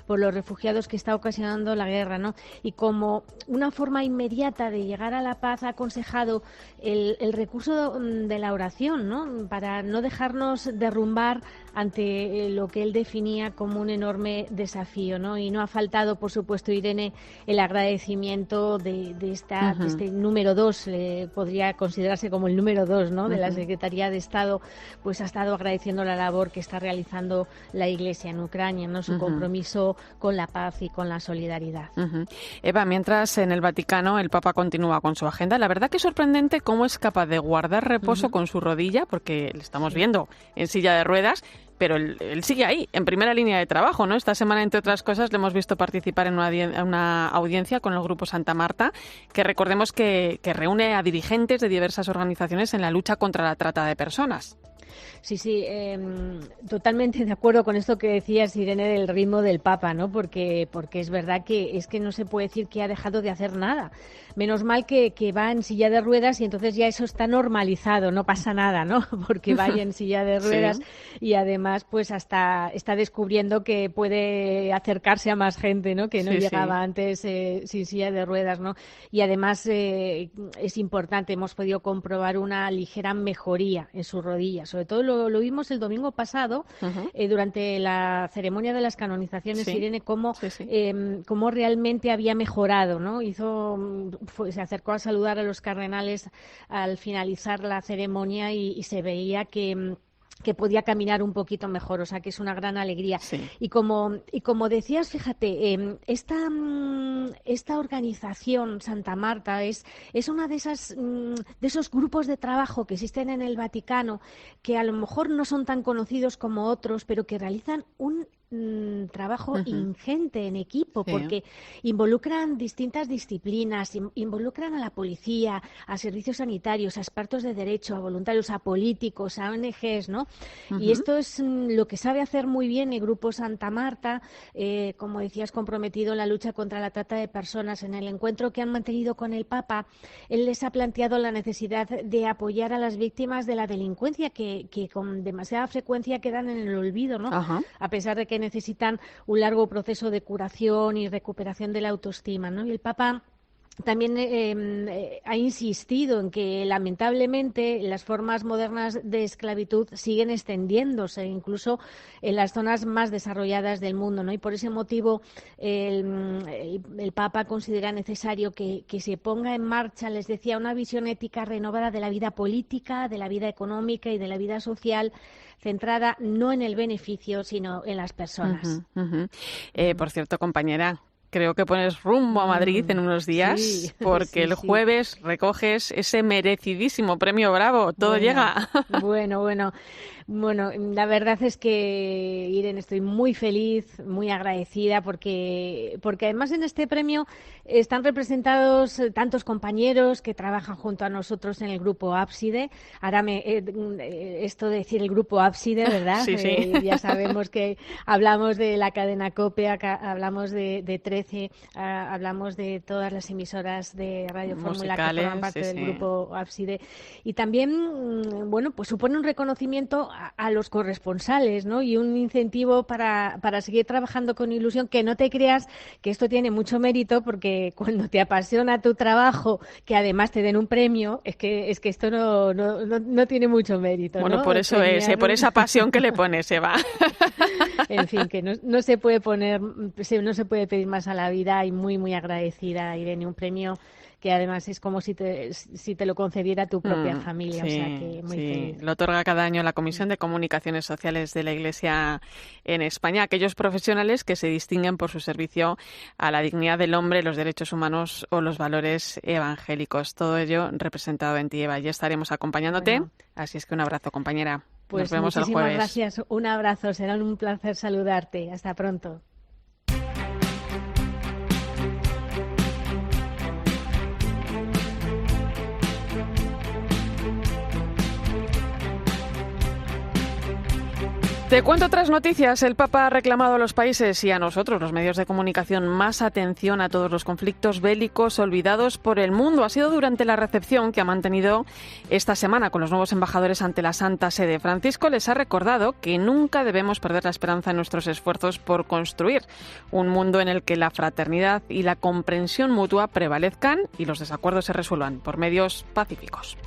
por los refugiados que está ocasionando la guerra, ¿no? Y como una forma inmediata de llegar a la paz ha aconsejado el recurso de la oración, ¿no? Para no dejarnos derrumbar ante lo que él definía como un enorme desafío, ¿no? Y no ha faltado, por supuesto, Irene, el agradecimiento de este número 2, podría considerarse como el número 2, ¿no? De la Secretaría de Estado, pues ha estado agradeciendo la labor que está realizando la Iglesia en Ucrania, ¿no? Su compromiso con la paz y con la solidaridad. Eva, mientras en el Vaticano el Papa continúa con su agenda, la verdad que es sorprendente cómo es capaz de guardar reposo con su rodilla, porque le estamos viendo en silla de ruedas, pero él sigue ahí, en primera línea de trabajo, ¿no? Esta semana, entre otras cosas, le hemos visto participar en una audiencia con el Grupo Santa Marta, que recordemos que reúne a dirigentes de diversas organizaciones en la lucha contra la trata de personas. Sí, totalmente de acuerdo con esto que decías, Irene, del ritmo del Papa, ¿no? Porque es verdad que no se puede decir que ha dejado de hacer nada. Menos mal que va en silla de ruedas y entonces ya eso está normalizado, no pasa nada, ¿no? Porque vaya en silla de ruedas y además pues hasta está descubriendo que puede acercarse a más gente, ¿no? Que no llegaba antes sin silla de ruedas, ¿no? Y además es importante, hemos podido comprobar una ligera mejoría en su rodilla, sobre todo lo vimos el domingo pasado durante la ceremonia de las canonizaciones, Irene, cómo realmente había mejorado, ¿no? Se acercó a saludar a los cardenales al finalizar la ceremonia y se veía que podía caminar un poquito mejor, o sea que es una gran alegría. Y como decías, fíjate, esta organización Santa Marta es una de esos grupos de trabajo que existen en el Vaticano, que a lo mejor no son tan conocidos como otros, pero que realizan un trabajo ingente en equipo, porque involucran distintas disciplinas, involucran a la policía, a servicios sanitarios, a expertos de derecho, a voluntarios, a políticos, a ONGs, ¿no? Y esto es lo que sabe hacer muy bien el Grupo Santa Marta, como decías, comprometido en la lucha contra la trata de personas. En el encuentro que han mantenido con el Papa, él les ha planteado la necesidad de apoyar a las víctimas de la delincuencia que con demasiada frecuencia quedan en el olvido, ¿no? A pesar de que necesitan un largo proceso de curación y recuperación de la autoestima, ¿no? Y el Papa también ha insistido en que lamentablemente las formas modernas de esclavitud siguen extendiéndose incluso en las zonas más desarrolladas del mundo, ¿no? Y por ese motivo el Papa considera necesario que se ponga en marcha, les decía, una visión ética renovada de la vida política, de la vida económica y de la vida social, centrada no en el beneficio sino en las personas. Por cierto, compañera, creo que pones rumbo a Madrid en unos días, porque el jueves recoges ese merecidísimo premio Bravo. Todo llega. Bueno, la verdad es que, Irene, estoy muy feliz, muy agradecida, porque además en este premio están representados tantos compañeros que trabajan junto a nosotros en el Grupo Ábside. Ahora esto de decir el Grupo Ábside, ¿verdad? Sí. Ya sabemos que hablamos de la cadena COPE, hablamos de 13, hablamos de todas las emisoras de Radio Fórmula que forman parte del Grupo Ábside. Y también, pues supone un reconocimiento a los corresponsales, ¿no? Y un incentivo para seguir trabajando con ilusión, que no te creas que esto tiene mucho mérito, porque cuando te apasiona tu trabajo, que además te den un premio, es que esto no tiene mucho mérito, Bueno, ¿no? por eso por esa pasión que le pones, Eva. En fin, que no se puede pedir más a la vida, y muy, muy agradecida, Irene, un premio que además es como si te lo concediera tu propia familia, o sea que muy feliz. Lo otorga cada año la Comisión de Comunicaciones Sociales de la Iglesia en España, aquellos profesionales que se distinguen por su servicio a la dignidad del hombre, los derechos humanos o los valores evangélicos. Todo ello representado en ti, Eva. Ya estaremos acompañándote, así es que un abrazo, compañera. Pues nos vemos el jueves. Muchísimas gracias, un abrazo, será un placer saludarte. Hasta pronto. Te cuento otras noticias. El Papa ha reclamado a los países y a nosotros, los medios de comunicación, más atención a todos los conflictos bélicos olvidados por el mundo. Ha sido durante la recepción que ha mantenido esta semana con los nuevos embajadores ante la Santa Sede. Francisco les ha recordado que nunca debemos perder la esperanza en nuestros esfuerzos por construir un mundo en el que la fraternidad y la comprensión mutua prevalezcan y los desacuerdos se resuelvan por medios pacíficos.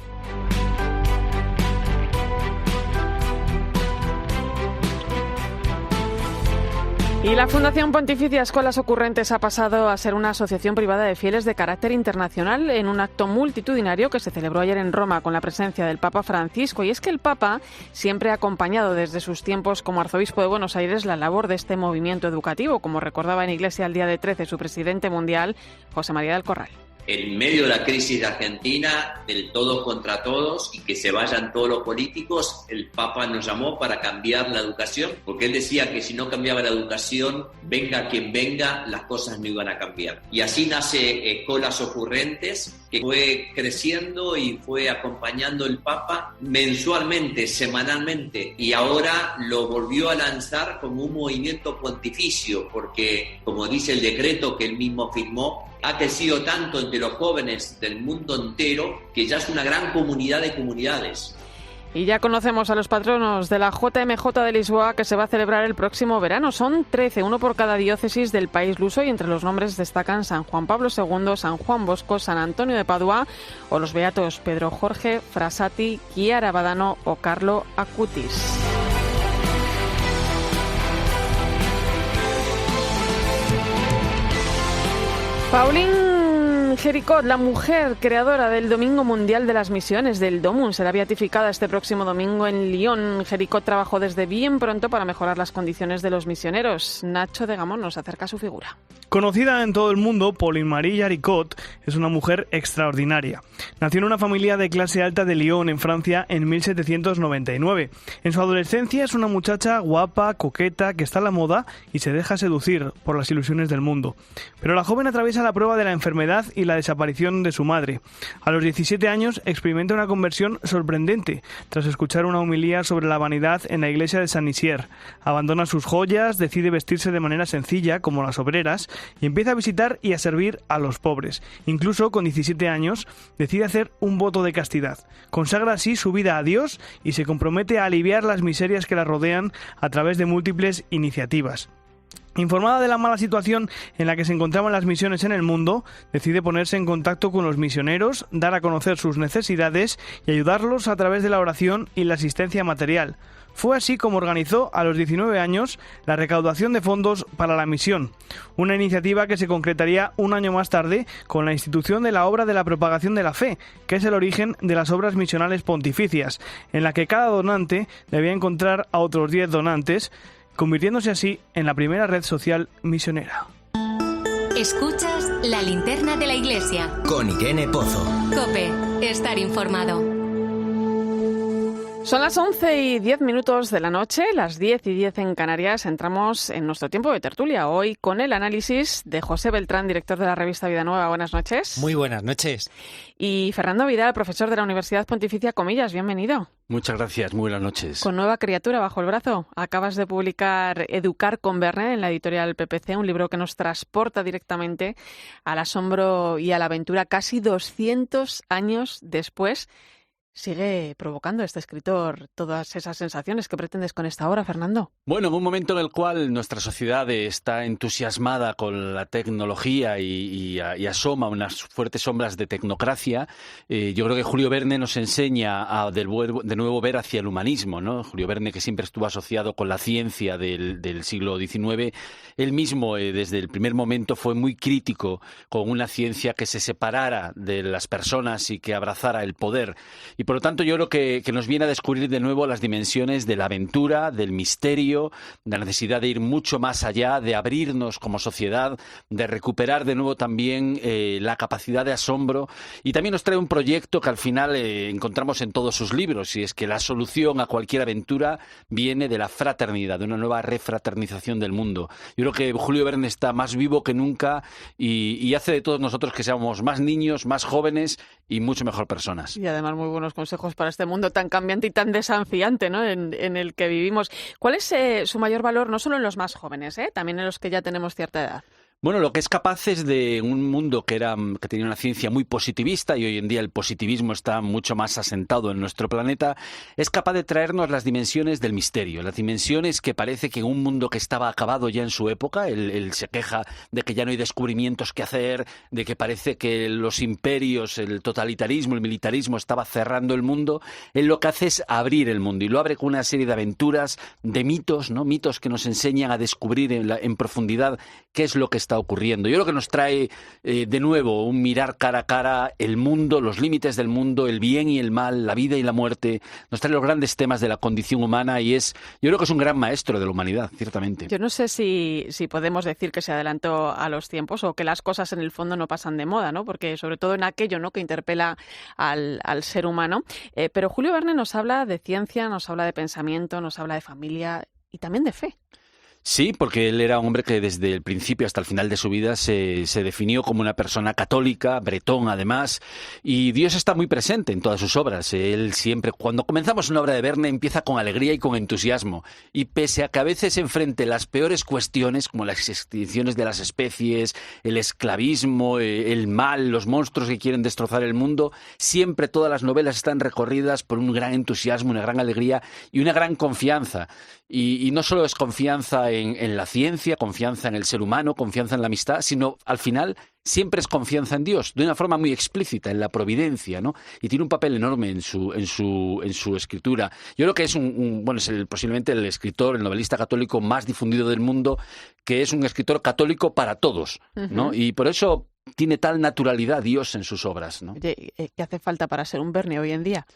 Y la Fundación Pontificia Escuelas Ocurrentes ha pasado a ser una asociación privada de fieles de carácter internacional en un acto multitudinario que se celebró ayer en Roma con la presencia del Papa Francisco. Y es que el Papa siempre ha acompañado desde sus tiempos como arzobispo de Buenos Aires la labor de este movimiento educativo, como recordaba en Iglesia al Día de 13 su presidente mundial, José María del Corral. En medio de la crisis de Argentina, del todos contra todos y que se vayan todos los políticos, el Papa nos llamó para cambiar la educación, porque él decía que si no cambiaba la educación, venga quien venga, las cosas no iban a cambiar. Y así nace Escuelas Ocurrentes, que fue creciendo y fue acompañando el Papa mensualmente, semanalmente, y ahora lo volvió a lanzar como un movimiento pontificio, porque, como dice el decreto que él mismo firmó, ha crecido tanto entre los jóvenes del mundo entero que ya es una gran comunidad de comunidades. Y ya conocemos a los patronos de la JMJ de Lisboa, que se va a celebrar el próximo verano. Son 13, uno por cada diócesis del país luso, y entre los nombres destacan San Juan Pablo II, San Juan Bosco, San Antonio de Padua o los beatos Pedro Jorge Frassati, Chiara Badano o Carlo Acutis. Pauline Ivonne Jericot, la mujer creadora del Domingo Mundial de las Misiones, del DOMUN, será beatificada este próximo domingo en Lyon. Jericot trabajó desde bien pronto para mejorar las condiciones de los misioneros. Nacho de Gamón nos acerca a su figura. Conocida en todo el mundo, Pauline Marie Jericot es una mujer extraordinaria. Nació en una familia de clase alta de Lyon, en Francia, en 1799. En su adolescencia es una muchacha guapa, coqueta, que está a la moda y se deja seducir por las ilusiones del mundo. Pero la joven atraviesa la prueba de la enfermedad y la desaparición de su madre. A los 17 años experimenta una conversión sorprendente tras escuchar una homilía sobre la vanidad en la iglesia de Saint-Nizier. Abandona sus joyas, decide vestirse de manera sencilla, como las obreras, y empieza a visitar y a servir a los pobres. Incluso con 17 años decide hacer un voto de castidad. Consagra así su vida a Dios y se compromete a aliviar las miserias que la rodean a través de múltiples iniciativas. Informada de la mala situación en la que se encontraban las misiones en el mundo, decide ponerse en contacto con los misioneros, dar a conocer sus necesidades y ayudarlos a través de la oración y la asistencia material. Fue así como organizó a los 19 años la recaudación de fondos para la misión, una iniciativa que se concretaría un año más tarde con la institución de la Obra de la Propagación de la Fe, que es el origen de las obras misionales pontificias, en la que cada donante debía encontrar a otros 10 donantes, convirtiéndose así en la primera red social misionera. Escuchas La Linterna de la Iglesia. Con Irene Pozo. COPE. Estar informado. Son las 11:10 de la noche, las 10:10 en Canarias. Entramos en nuestro tiempo de tertulia, hoy con el análisis de José Beltrán, director de la revista Vida Nueva. Buenas noches. Muy buenas noches. Y Fernando Vidal, profesor de la Universidad Pontificia Comillas. Bienvenido. Muchas gracias, muy buenas noches. Con nueva criatura bajo el brazo. Acabas de publicar Educar con Verne en la editorial PPC, un libro que nos transporta directamente al asombro y a la aventura casi 200 años después. ¿Sigue provocando este escritor todas esas sensaciones que pretendes con esta obra, Fernando? Bueno, en un momento en el cual nuestra sociedad está entusiasmada con la tecnología y asoma unas fuertes sombras de tecnocracia, yo creo que Julio Verne nos enseña a de nuevo ver hacia el humanismo, ¿no? Julio Verne, que siempre estuvo asociado con la ciencia del siglo XIX, él mismo desde el primer momento fue muy crítico con una ciencia que se separara de las personas y que abrazara el poder. Y por lo tanto yo creo que nos viene a descubrir de nuevo las dimensiones de la aventura, del misterio, de la necesidad de ir mucho más allá, de abrirnos como sociedad, de recuperar de nuevo también la capacidad de asombro. Y también nos trae un proyecto que al final encontramos en todos sus libros, y es que la solución a cualquier aventura viene de la fraternidad, de una nueva refraternización del mundo. Yo creo que Julio Verne está más vivo que nunca y hace de todos nosotros que seamos más niños, más jóvenes y mucho mejor personas. Y además muy buenos consejos para este mundo tan cambiante y tan desafiante, ¿no?, en el que vivimos. ¿Cuál es su mayor valor, no solo en los más jóvenes, también en los que ya tenemos cierta edad? Bueno, lo que es capaz es de un mundo que tenía una ciencia muy positivista, y hoy en día el positivismo está mucho más asentado en nuestro planeta, es capaz de traernos las dimensiones del misterio, las dimensiones que parece que en un mundo que estaba acabado ya en su época, él se queja de que ya no hay descubrimientos que hacer, de que parece que los imperios, el totalitarismo, el militarismo estaba cerrando el mundo. Él lo que hace es abrir el mundo, y lo abre con una serie de aventuras, de mitos, ¿no? Mitos que nos enseñan a descubrir en profundidad qué es lo que está ocurriendo. Yo creo que nos trae de nuevo un mirar cara a cara el mundo, los límites del mundo, el bien y el mal, la vida y la muerte. Nos trae los grandes temas de la condición humana y yo creo que es un gran maestro de la humanidad, ciertamente. Yo no sé si podemos decir que se adelantó a los tiempos o que las cosas en el fondo no pasan de moda, ¿no? Porque sobre todo en aquello, ¿no?, que interpela al ser humano. Pero Julio Verne nos habla de ciencia, nos habla de pensamiento, nos habla de familia y también de fe. Sí, porque él era un hombre que desde el principio hasta el final de su vida se definió como una persona católica, bretón además, y Dios está muy presente en todas sus obras. Él siempre, cuando comenzamos una obra de Verne, empieza con alegría y con entusiasmo, y pese a que a veces enfrente las peores cuestiones, como las extinciones de las especies, el esclavismo, el mal, los monstruos que quieren destrozar el mundo, siempre todas las novelas están recorridas por un gran entusiasmo, una gran alegría y una gran confianza. Y no solo es confianza en la ciencia, confianza en el ser humano, confianza en la amistad, sino al final siempre es confianza en Dios, de una forma muy explícita, en la providencia, ¿no? Y tiene un papel enorme en su escritura. Yo creo que es posiblemente el escritor, el novelista católico más difundido del mundo, que es un escritor católico para todos, ¿no? Y por eso tiene tal naturalidad Dios en sus obras, ¿no? Oye, ¿qué hace falta para ser un Verne hoy en día?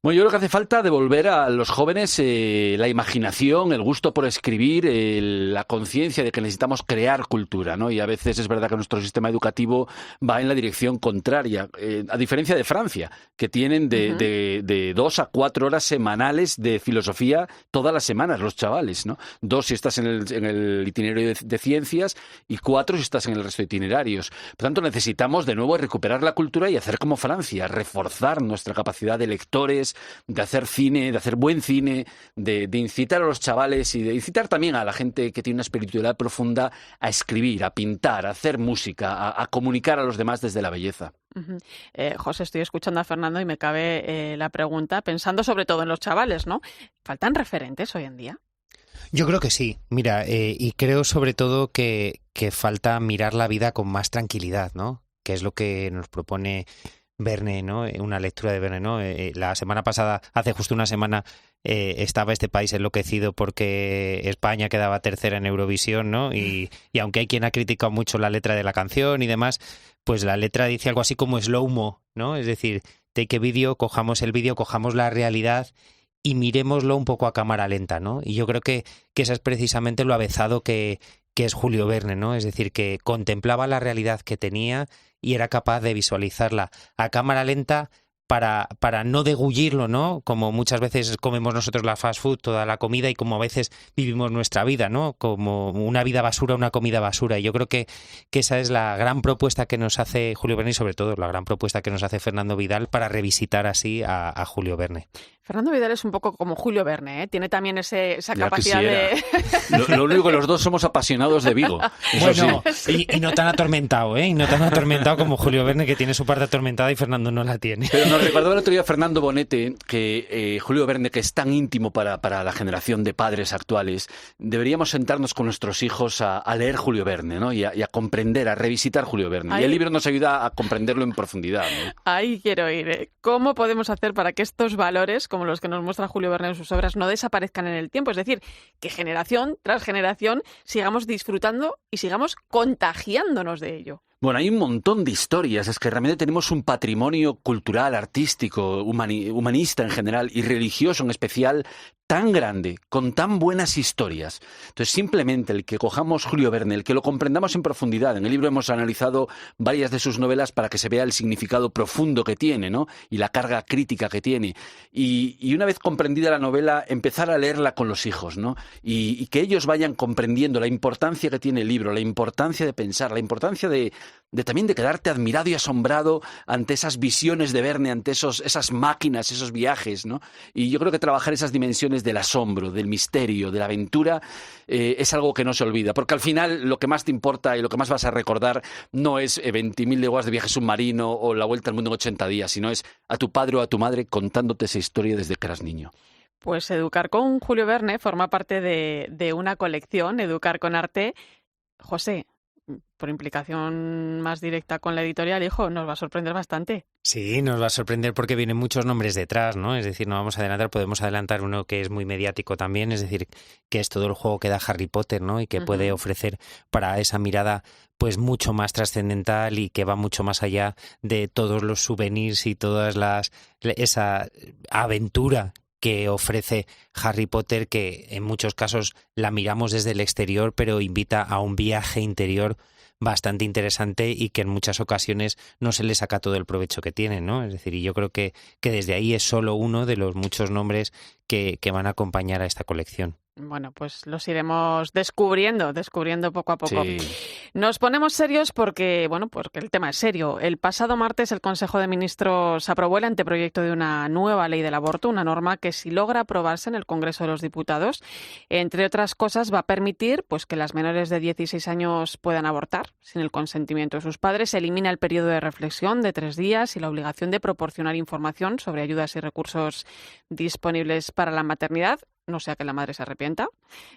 Bueno, yo creo que hace falta devolver a los jóvenes la imaginación, el gusto por escribir, la conciencia de que necesitamos crear cultura, ¿no? Y a veces es verdad que nuestro sistema educativo va en la dirección contraria, a diferencia de Francia, que tienen de 2 a 4 horas semanales de filosofía todas las semanas los chavales, ¿no? 2 si estás en el itinerario de ciencias y 4 si estás en el resto de itinerarios. Por tanto, necesitamos de nuevo recuperar la cultura y hacer como Francia, reforzar nuestra capacidad de lectores, de hacer cine, de hacer buen cine, de incitar a los chavales y de incitar también a la gente que tiene una espiritualidad profunda a escribir, a pintar, a hacer música, a comunicar a los demás desde la belleza. José, estoy escuchando a Fernando y me cabe la pregunta, pensando sobre todo en los chavales, ¿no? ¿Faltan referentes hoy en día? Yo creo que sí, mira, y creo sobre todo que falta mirar la vida con más tranquilidad, ¿no? Que es lo que nos propone Verne, ¿no? Una lectura de Verne, ¿no? La semana pasada, hace justo una semana, estaba este país enloquecido porque España quedaba tercera en Eurovisión, ¿no? Y aunque hay quien ha criticado mucho la letra de la canción y demás, pues la letra dice algo así como slow-mo, ¿no? Es decir, take a video, cojamos el vídeo, cojamos la realidad y mirémoslo un poco a cámara lenta, ¿no? Y yo creo que eso es precisamente lo avezado que es Julio Verne, ¿no? Es decir, que contemplaba la realidad que tenía y era capaz de visualizarla a cámara lenta para no degullirlo, ¿no? Como muchas veces comemos nosotros la fast food, toda la comida, y como a veces vivimos nuestra vida, ¿no? Como una vida basura, una comida basura. Y yo creo que esa es la gran propuesta que nos hace Julio Verne y sobre todo la gran propuesta que nos hace Fernando Vidal para revisitar así a Julio Verne. Fernando Vidal es un poco como Julio Verne, ¿eh? Tiene también esa capacidad de... Lo único que los dos somos apasionados de Vigo. Bueno, sí. y no tan atormentado, ¿eh? Y no tan atormentado como Julio Verne, que tiene su parte atormentada y Fernando no la tiene. Pero nos recordó el otro día Fernando Bonete que Julio Verne, que es tan íntimo para la generación de padres actuales, deberíamos sentarnos con nuestros hijos a leer Julio Verne, ¿no? Y a comprender, a revisitar Julio Verne. Y el libro nos ayuda a comprenderlo en profundidad, ¿no? Ahí quiero ir, ¿eh? ¿Cómo podemos hacer para que estos valores, como los que nos muestra Julio Verne en sus obras, no desaparezcan en el tiempo? Es decir, que generación tras generación sigamos disfrutando y sigamos contagiándonos de ello. Bueno, hay un montón de historias, es que realmente tenemos un patrimonio cultural, artístico, humanista en general y religioso en especial tan grande, con tan buenas historias. Entonces, simplemente el que cojamos Julio Verne, el que lo comprendamos en profundidad. En el libro hemos analizado varias de sus novelas para que se vea el significado profundo que tiene, ¿no? Y la carga crítica que tiene. Y una vez comprendida la novela, empezar a leerla con los hijos, ¿no? Y que ellos vayan comprendiendo la importancia que tiene el libro, la importancia de pensar, la importancia también de quedarte admirado y asombrado ante esas visiones de Verne, ante esas máquinas, esos viajes, ¿no? Y yo creo que trabajar esas dimensiones del asombro, del misterio, de la aventura, es algo que no se olvida, porque al final lo que más te importa y lo que más vas a recordar no es 20.000 leguas de viaje submarino o la vuelta al mundo en 80 días, sino es a tu padre o a tu madre contándote esa historia desde que eras niño. Pues Educar con Julio Verne forma parte de una colección, Educar con Arte. José, por implicación más directa con la editorial, hijo, nos va a sorprender bastante. Sí, nos va a sorprender porque vienen muchos nombres detrás, ¿no? Es decir, no vamos a adelantar, podemos adelantar uno que es muy mediático también, es decir, que es todo el juego que da Harry Potter, ¿no? Y que puede ofrecer para esa mirada pues mucho más trascendental y que va mucho más allá de todos los souvenirs y esa aventura que ofrece Harry Potter, que en muchos casos la miramos desde el exterior, pero invita a un viaje interior bastante interesante y que en muchas ocasiones no se le saca todo el provecho que tiene, ¿no? Es decir, y yo creo que desde ahí es solo uno de los muchos nombres que van a acompañar a esta colección. Bueno, pues los iremos descubriendo poco a poco. Sí. Nos ponemos serios porque el tema es serio. El pasado martes el Consejo de Ministros aprobó el anteproyecto de una nueva ley del aborto, una norma que si logra aprobarse en el Congreso de los Diputados, entre otras cosas va a permitir pues que las menores de 16 años puedan abortar sin el consentimiento de sus padres. Se elimina el periodo de reflexión de 3 días y la obligación de proporcionar información sobre ayudas y recursos disponibles para la maternidad, no sea que la madre se arrepienta.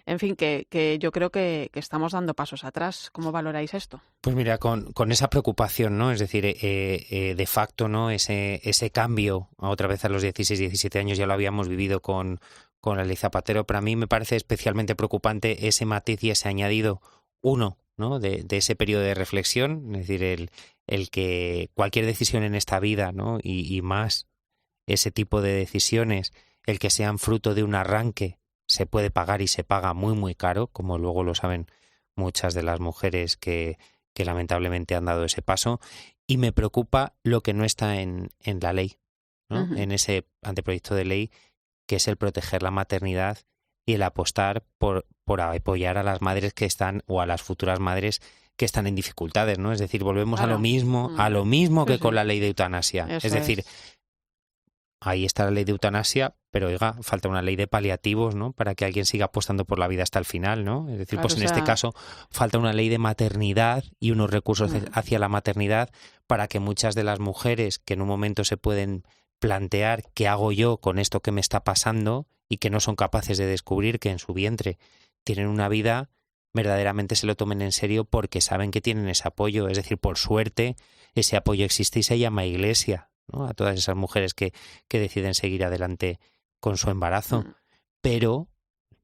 En fin, que yo creo que estamos dando pasos atrás. ¿Cómo valoráis esto? Pues mira, con esa preocupación, ¿no? Es decir, de facto, ¿no? Ese cambio a otra vez a los 16, 17 años ya lo habíamos vivido con la ley Zapatero. Para mí me parece especialmente preocupante ese matiz y ese añadido, uno, ¿no? De ese periodo de reflexión, es decir, el que cualquier decisión en esta vida, ¿no? Y más ese tipo de decisiones, el que sean fruto de un arranque, se puede pagar y se paga muy, muy caro, como luego lo saben muchas de las mujeres que lamentablemente han dado ese paso. Y me preocupa lo que no está en la ley, ¿no? Ujú. En ese anteproyecto de ley, que es el proteger la maternidad y el apostar por apoyar a las madres que están, o a las futuras madres que están en dificultades, ¿no? Es decir, volvemos Claro. a lo mismo Sí, que con sí. la ley de eutanasia. Eso Es decir, ahí está la ley de eutanasia, pero oiga, falta una ley de paliativos, ¿no? Para que alguien siga apostando por la vida hasta el final, ¿no? Es decir, Claro, pues o en este sea- caso falta una ley de maternidad y unos recursos hacia la maternidad para que muchas de las mujeres que en un momento se pueden plantear qué hago yo con esto que me está pasando y que no son capaces de descubrir que en su vientre tienen una vida, verdaderamente se lo tomen en serio porque saben que tienen ese apoyo. Es decir, por suerte, ese apoyo existe y se llama Iglesia, ¿no? A todas esas mujeres que deciden seguir adelante con su embarazo. Pero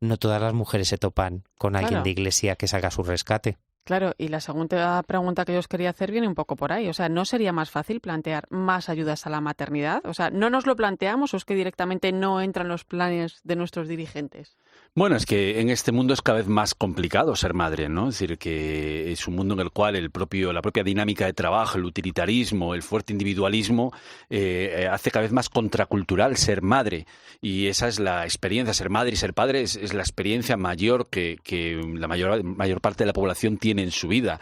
no todas las mujeres se topan con alguien Claro. de Iglesia que salga a su rescate. Claro, y la segunda pregunta que yo os quería hacer viene un poco por ahí. O sea, ¿no sería más fácil plantear más ayudas a la maternidad? O sea, ¿no nos lo planteamos o es que directamente no entran los planes de nuestros dirigentes? Bueno, es que en este mundo es cada vez más complicado ser madre, ¿no? Es decir, que es un mundo en el cual la propia dinámica de trabajo, el utilitarismo, el fuerte individualismo hace cada vez más contracultural ser madre. Y esa es la experiencia, ser madre y ser padre es la experiencia mayor que la mayor parte de la población tiene en su vida.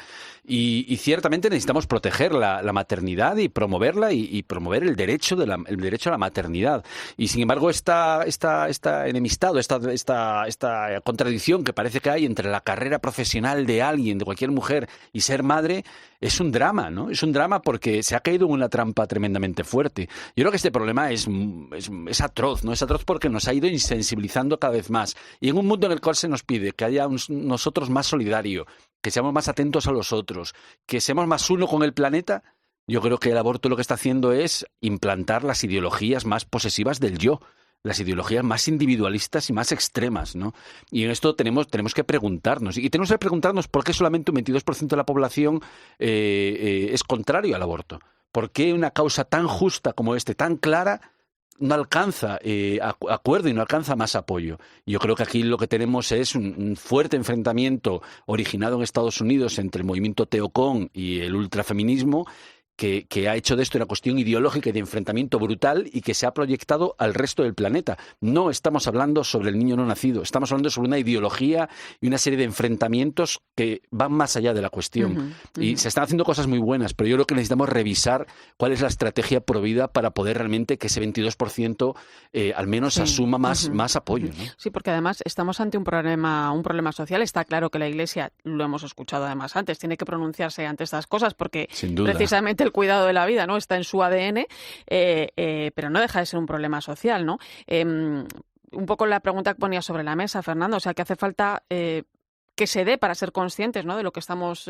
Y ciertamente necesitamos proteger la maternidad y promoverla y promover el derecho a la maternidad. Y sin embargo, esta enemistad, esta contradicción que parece que hay entre la carrera profesional de alguien, de cualquier mujer, y ser madre, es un drama, ¿no? Es un drama porque se ha caído en una trampa tremendamente fuerte. Yo creo que este problema es atroz, ¿no? Es atroz porque nos ha ido insensibilizando cada vez más. Y en un mundo en el cual se nos pide que haya nosotros más solidario, que seamos más atentos a los otros, que seamos más uno con el planeta, yo creo que el aborto lo que está haciendo es implantar las ideologías más posesivas del yo, las ideologías más individualistas y más extremas, ¿no? Y en esto tenemos que preguntarnos. Y tenemos que preguntarnos por qué solamente un 22% de la población es contrario al aborto. ¿Por qué una causa tan justa como tan clara, no alcanza acuerdo y no alcanza más apoyo? Yo creo que aquí lo que tenemos es un fuerte enfrentamiento originado en Estados Unidos entre el movimiento teocón y el ultrafeminismo, que ha hecho de esto una cuestión ideológica y de enfrentamiento brutal y que se ha proyectado al resto del planeta. No estamos hablando sobre el niño no nacido, estamos hablando sobre una ideología y una serie de enfrentamientos que van más allá de la cuestión. Y se están haciendo cosas muy buenas, pero yo creo que necesitamos revisar cuál es la estrategia provida para poder realmente que ese 22% al menos asuma más apoyo, ¿no? Sí, porque además estamos ante un problema social. Está claro que la Iglesia, lo hemos escuchado además antes, tiene que pronunciarse ante estas cosas porque Sin duda. Precisamente el cuidado de la vida, ¿no? Está en su ADN, pero no deja de ser un problema social, ¿no? Un poco la pregunta que ponía sobre la mesa, Fernando, o sea, que hace falta que se dé para ser conscientes, ¿no?, de lo que estamos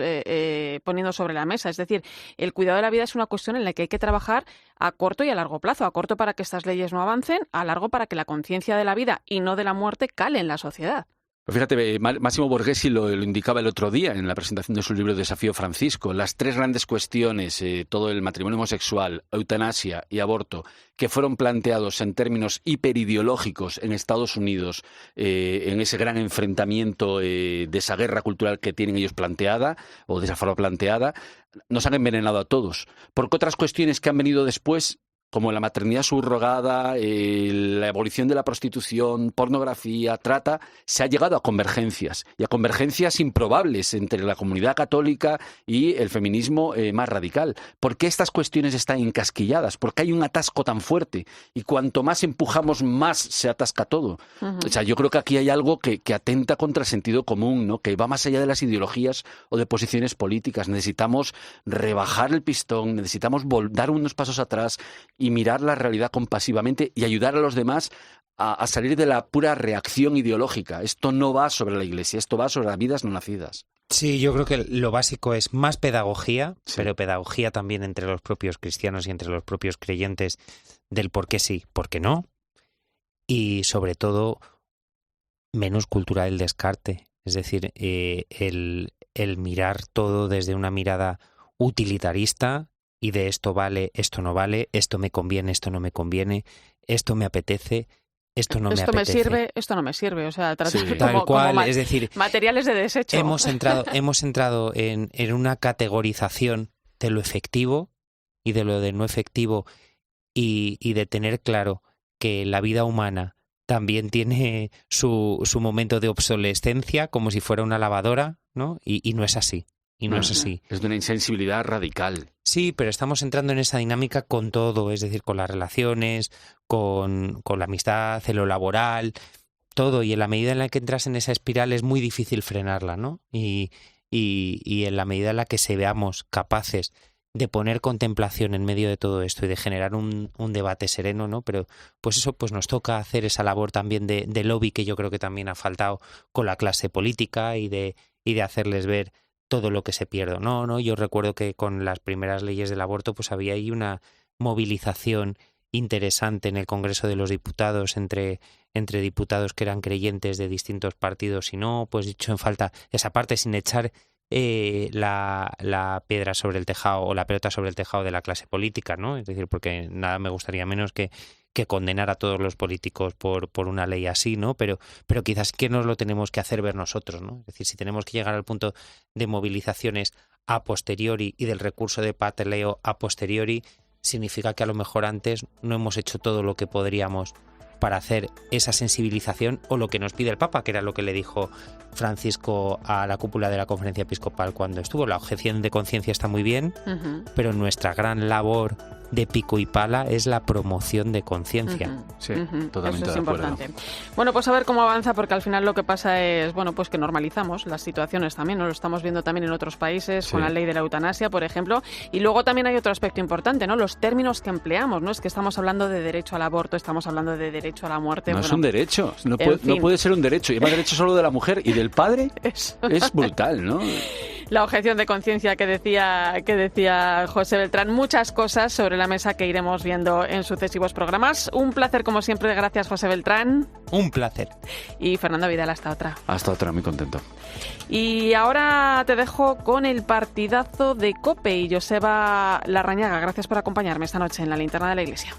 poniendo sobre la mesa. Es decir, el cuidado de la vida es una cuestión en la que hay que trabajar a corto y a largo plazo. A corto para que estas leyes no avancen, a largo para que la conciencia de la vida y no de la muerte cale en la sociedad. Pues fíjate, Máximo Borghesi lo indicaba el otro día en la presentación de su libro Desafío Francisco. Las tres grandes cuestiones, todo el matrimonio homosexual, eutanasia y aborto, que fueron planteados en términos hiperideológicos en Estados Unidos, en ese gran enfrentamiento de esa guerra cultural que tienen ellos planteada, o de esa forma planteada, nos han envenenado a todos. Porque otras cuestiones que han venido después, como la maternidad subrogada, la abolición de la prostitución, pornografía, trata, se ha llegado a convergencias, y a convergencias improbables entre la comunidad católica y el feminismo más radical. ¿Por qué estas cuestiones están encasquilladas? ¿Por qué hay un atasco tan fuerte? Y cuanto más empujamos, más se atasca todo. O sea, yo creo que aquí hay algo que atenta contra el sentido común, ¿no?, que va más allá de las ideologías o de posiciones políticas. Necesitamos rebajar el pistón, necesitamos dar unos pasos atrás y mirar la realidad compasivamente y ayudar a los demás a salir de la pura reacción ideológica. Esto no va sobre la Iglesia, esto va sobre las vidas no nacidas. Sí, yo creo que lo básico es más pedagogía, pero pedagogía también entre los propios cristianos y entre los propios creyentes del por qué sí, por qué no, y sobre todo menos cultura del descarte, es decir, el mirar todo desde una mirada utilitarista y de esto vale, esto no vale, esto me conviene, esto no me conviene, esto me apetece, esto no me apetece. Esto me sirve, esto no me sirve. O sea, tratar tal cual, es decir, materiales de desecho. Hemos entrado en una categorización de lo efectivo y de lo de no efectivo y de tener claro que la vida humana también tiene su momento de obsolescencia, como si fuera una lavadora, ¿no? Y no es así. Y no es así. Es de una insensibilidad radical. Sí, pero estamos entrando en esa dinámica con todo, es decir, con las relaciones, con la amistad, en lo laboral, todo. Y en la medida en la que entras en esa espiral es muy difícil frenarla, ¿no? Y en la medida en la que se veamos capaces de poner contemplación en medio de todo esto y de generar un debate sereno, ¿no? Pero pues eso, pues nos toca hacer esa labor también de lobby que yo creo que también ha faltado con la clase política y de hacerles ver todo lo que se pierde. No, yo recuerdo que con las primeras leyes del aborto pues había ahí una movilización interesante en el Congreso de los Diputados entre diputados que eran creyentes de distintos partidos y no, pues dicho en falta esa parte sin echar la piedra sobre el tejado o la pelota sobre el tejado de la clase política, ¿no? Es decir, porque nada me gustaría menos que condenar a todos los políticos por una ley así, ¿no? Pero quizás que nos lo tenemos que hacer ver nosotros, ¿no? Es decir, si tenemos que llegar al punto de movilizaciones a posteriori y del recurso de pataleo a posteriori, significa que a lo mejor antes no hemos hecho todo lo que podríamos para hacer esa sensibilización o lo que nos pide el Papa, que era lo que le dijo Francisco a la cúpula de la Conferencia Episcopal cuando estuvo. La objeción de conciencia está muy bien, pero nuestra gran labor de pico y pala es la promoción de conciencia. Sí, totalmente Eso es de acuerdo. importante. Bueno, pues a ver cómo avanza, porque al final lo que pasa es, bueno, pues que normalizamos las situaciones también, ¿no? Lo estamos viendo también en otros países, con la ley de la eutanasia, por ejemplo, y luego también hay otro aspecto importante, ¿no? Los términos que empleamos, ¿no? Es que estamos hablando de derecho al aborto, estamos hablando de derecho a la muerte. No bueno, es un derecho, no fin. puede ser un derecho, y además derecho solo de la mujer y del padre es brutal, ¿no? La objeción de conciencia que decía José Beltrán, muchas cosas sobre la mesa que iremos viendo en sucesivos programas. Un placer como siempre, gracias José Beltrán. Un placer. Y Fernando Vidal, hasta otra. Hasta otra, muy contento. Y ahora te dejo con el partidazo de COPE y Joseba Larrañaga. Gracias por acompañarme esta noche en la Linterna de la Iglesia.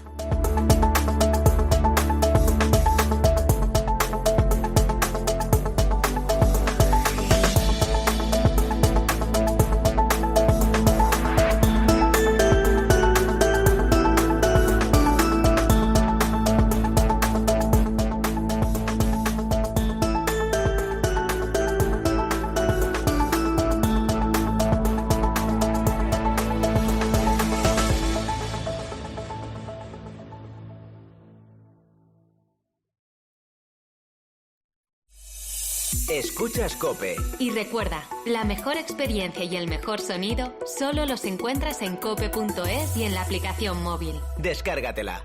Escuchas COPE. Y recuerda, la mejor experiencia y el mejor sonido solo los encuentras en cope.es y en la aplicación móvil. Descárgatela.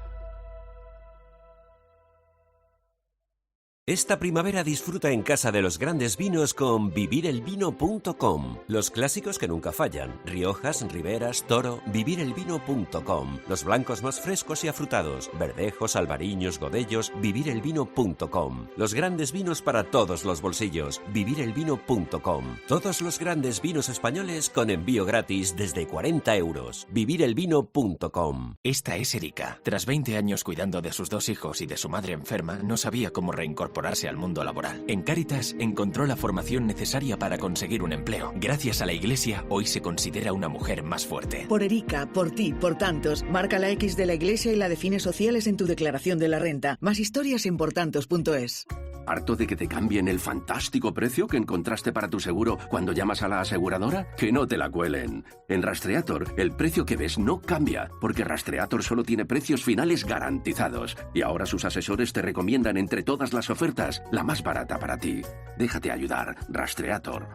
Esta primavera disfruta en casa de los grandes vinos con vivirelvino.com. Los clásicos que nunca fallan. Riojas, Riberas, Toro. Vivirelvino.com. Los blancos más frescos y afrutados. Verdejos, albariños, godellos. Vivirelvino.com. Los grandes vinos para todos los bolsillos. Vivirelvino.com. Todos los grandes vinos españoles con envío gratis desde 40 euros. Vivirelvino.com. Esta es Erika. Tras 20 años cuidando de sus 2 hijos y de su madre enferma, no sabía cómo reincorporarse al mundo laboral. En Cáritas encontró la formación necesaria para conseguir un empleo. Gracias a la Iglesia, hoy se considera una mujer más fuerte. Por Erika, por ti, por tantos, marca la X de la Iglesia y la define sociales en tu declaración de la renta. Más historias en portantos.es. ¿Harto de que te cambien el fantástico precio que encontraste para tu seguro cuando llamas a la aseguradora? Que no te la cuelen. En Rastreator, el precio que ves no cambia, porque Rastreator solo tiene precios finales garantizados. Y ahora sus asesores te recomiendan entre todas las ofertas la más barata para ti. Déjate ayudar. Rastreator.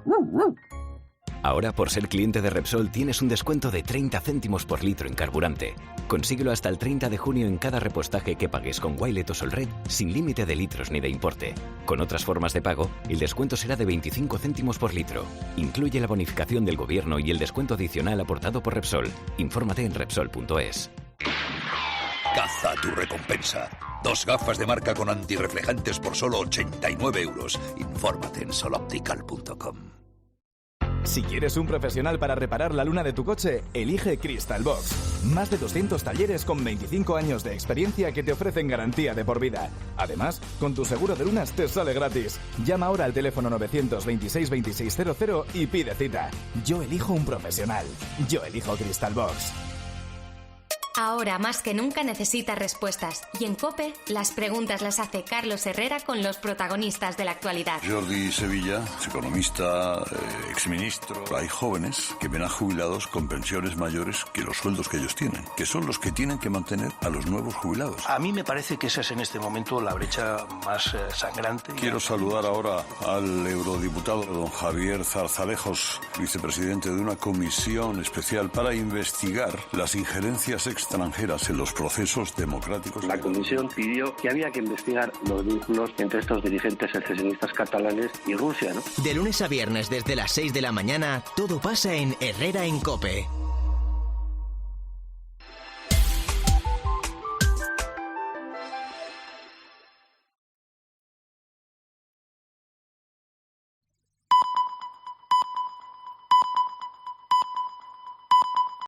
Ahora, por ser cliente de Repsol, tienes un descuento de 30 céntimos por litro en carburante. Consíguelo hasta el 30 de junio en cada repostaje que pagues con Wilet o Solred, sin límite de litros ni de importe. Con otras formas de pago, el descuento será de 25 céntimos por litro. Incluye la bonificación del gobierno y el descuento adicional aportado por Repsol. Infórmate en Repsol.es. Caza tu recompensa. 2 gafas de marca con antirreflejantes por solo 89 euros. Infórmate en soloptical.com. Si quieres un profesional para reparar la luna de tu coche, elige Crystal Box. Más de 200 talleres con 25 años de experiencia que te ofrecen garantía de por vida. Además, con tu seguro de lunas te sale gratis. Llama ahora al teléfono 926 2600 y pide cita. Yo elijo un profesional. Yo elijo Crystal Box. Ahora más que nunca necesita respuestas. Y en COPE, las preguntas las hace Carlos Herrera con los protagonistas de la actualidad. Jordi Sevilla, economista, exministro. Hay jóvenes que ven a jubilados con pensiones mayores que los sueldos que ellos tienen, que son los que tienen que mantener a los nuevos jubilados. A mí me parece que esa es en este momento la brecha más sangrante. Quiero saludar ahora al eurodiputado don Javier Zarzalejos, vicepresidente de una comisión especial para investigar las injerencias extranjeras en los procesos democráticos. La comisión pidió que había que investigar los vínculos entre estos dirigentes secesionistas catalanes y Rusia, ¿no? De lunes a viernes desde las 6 de la mañana, todo pasa en Herrera en COPE.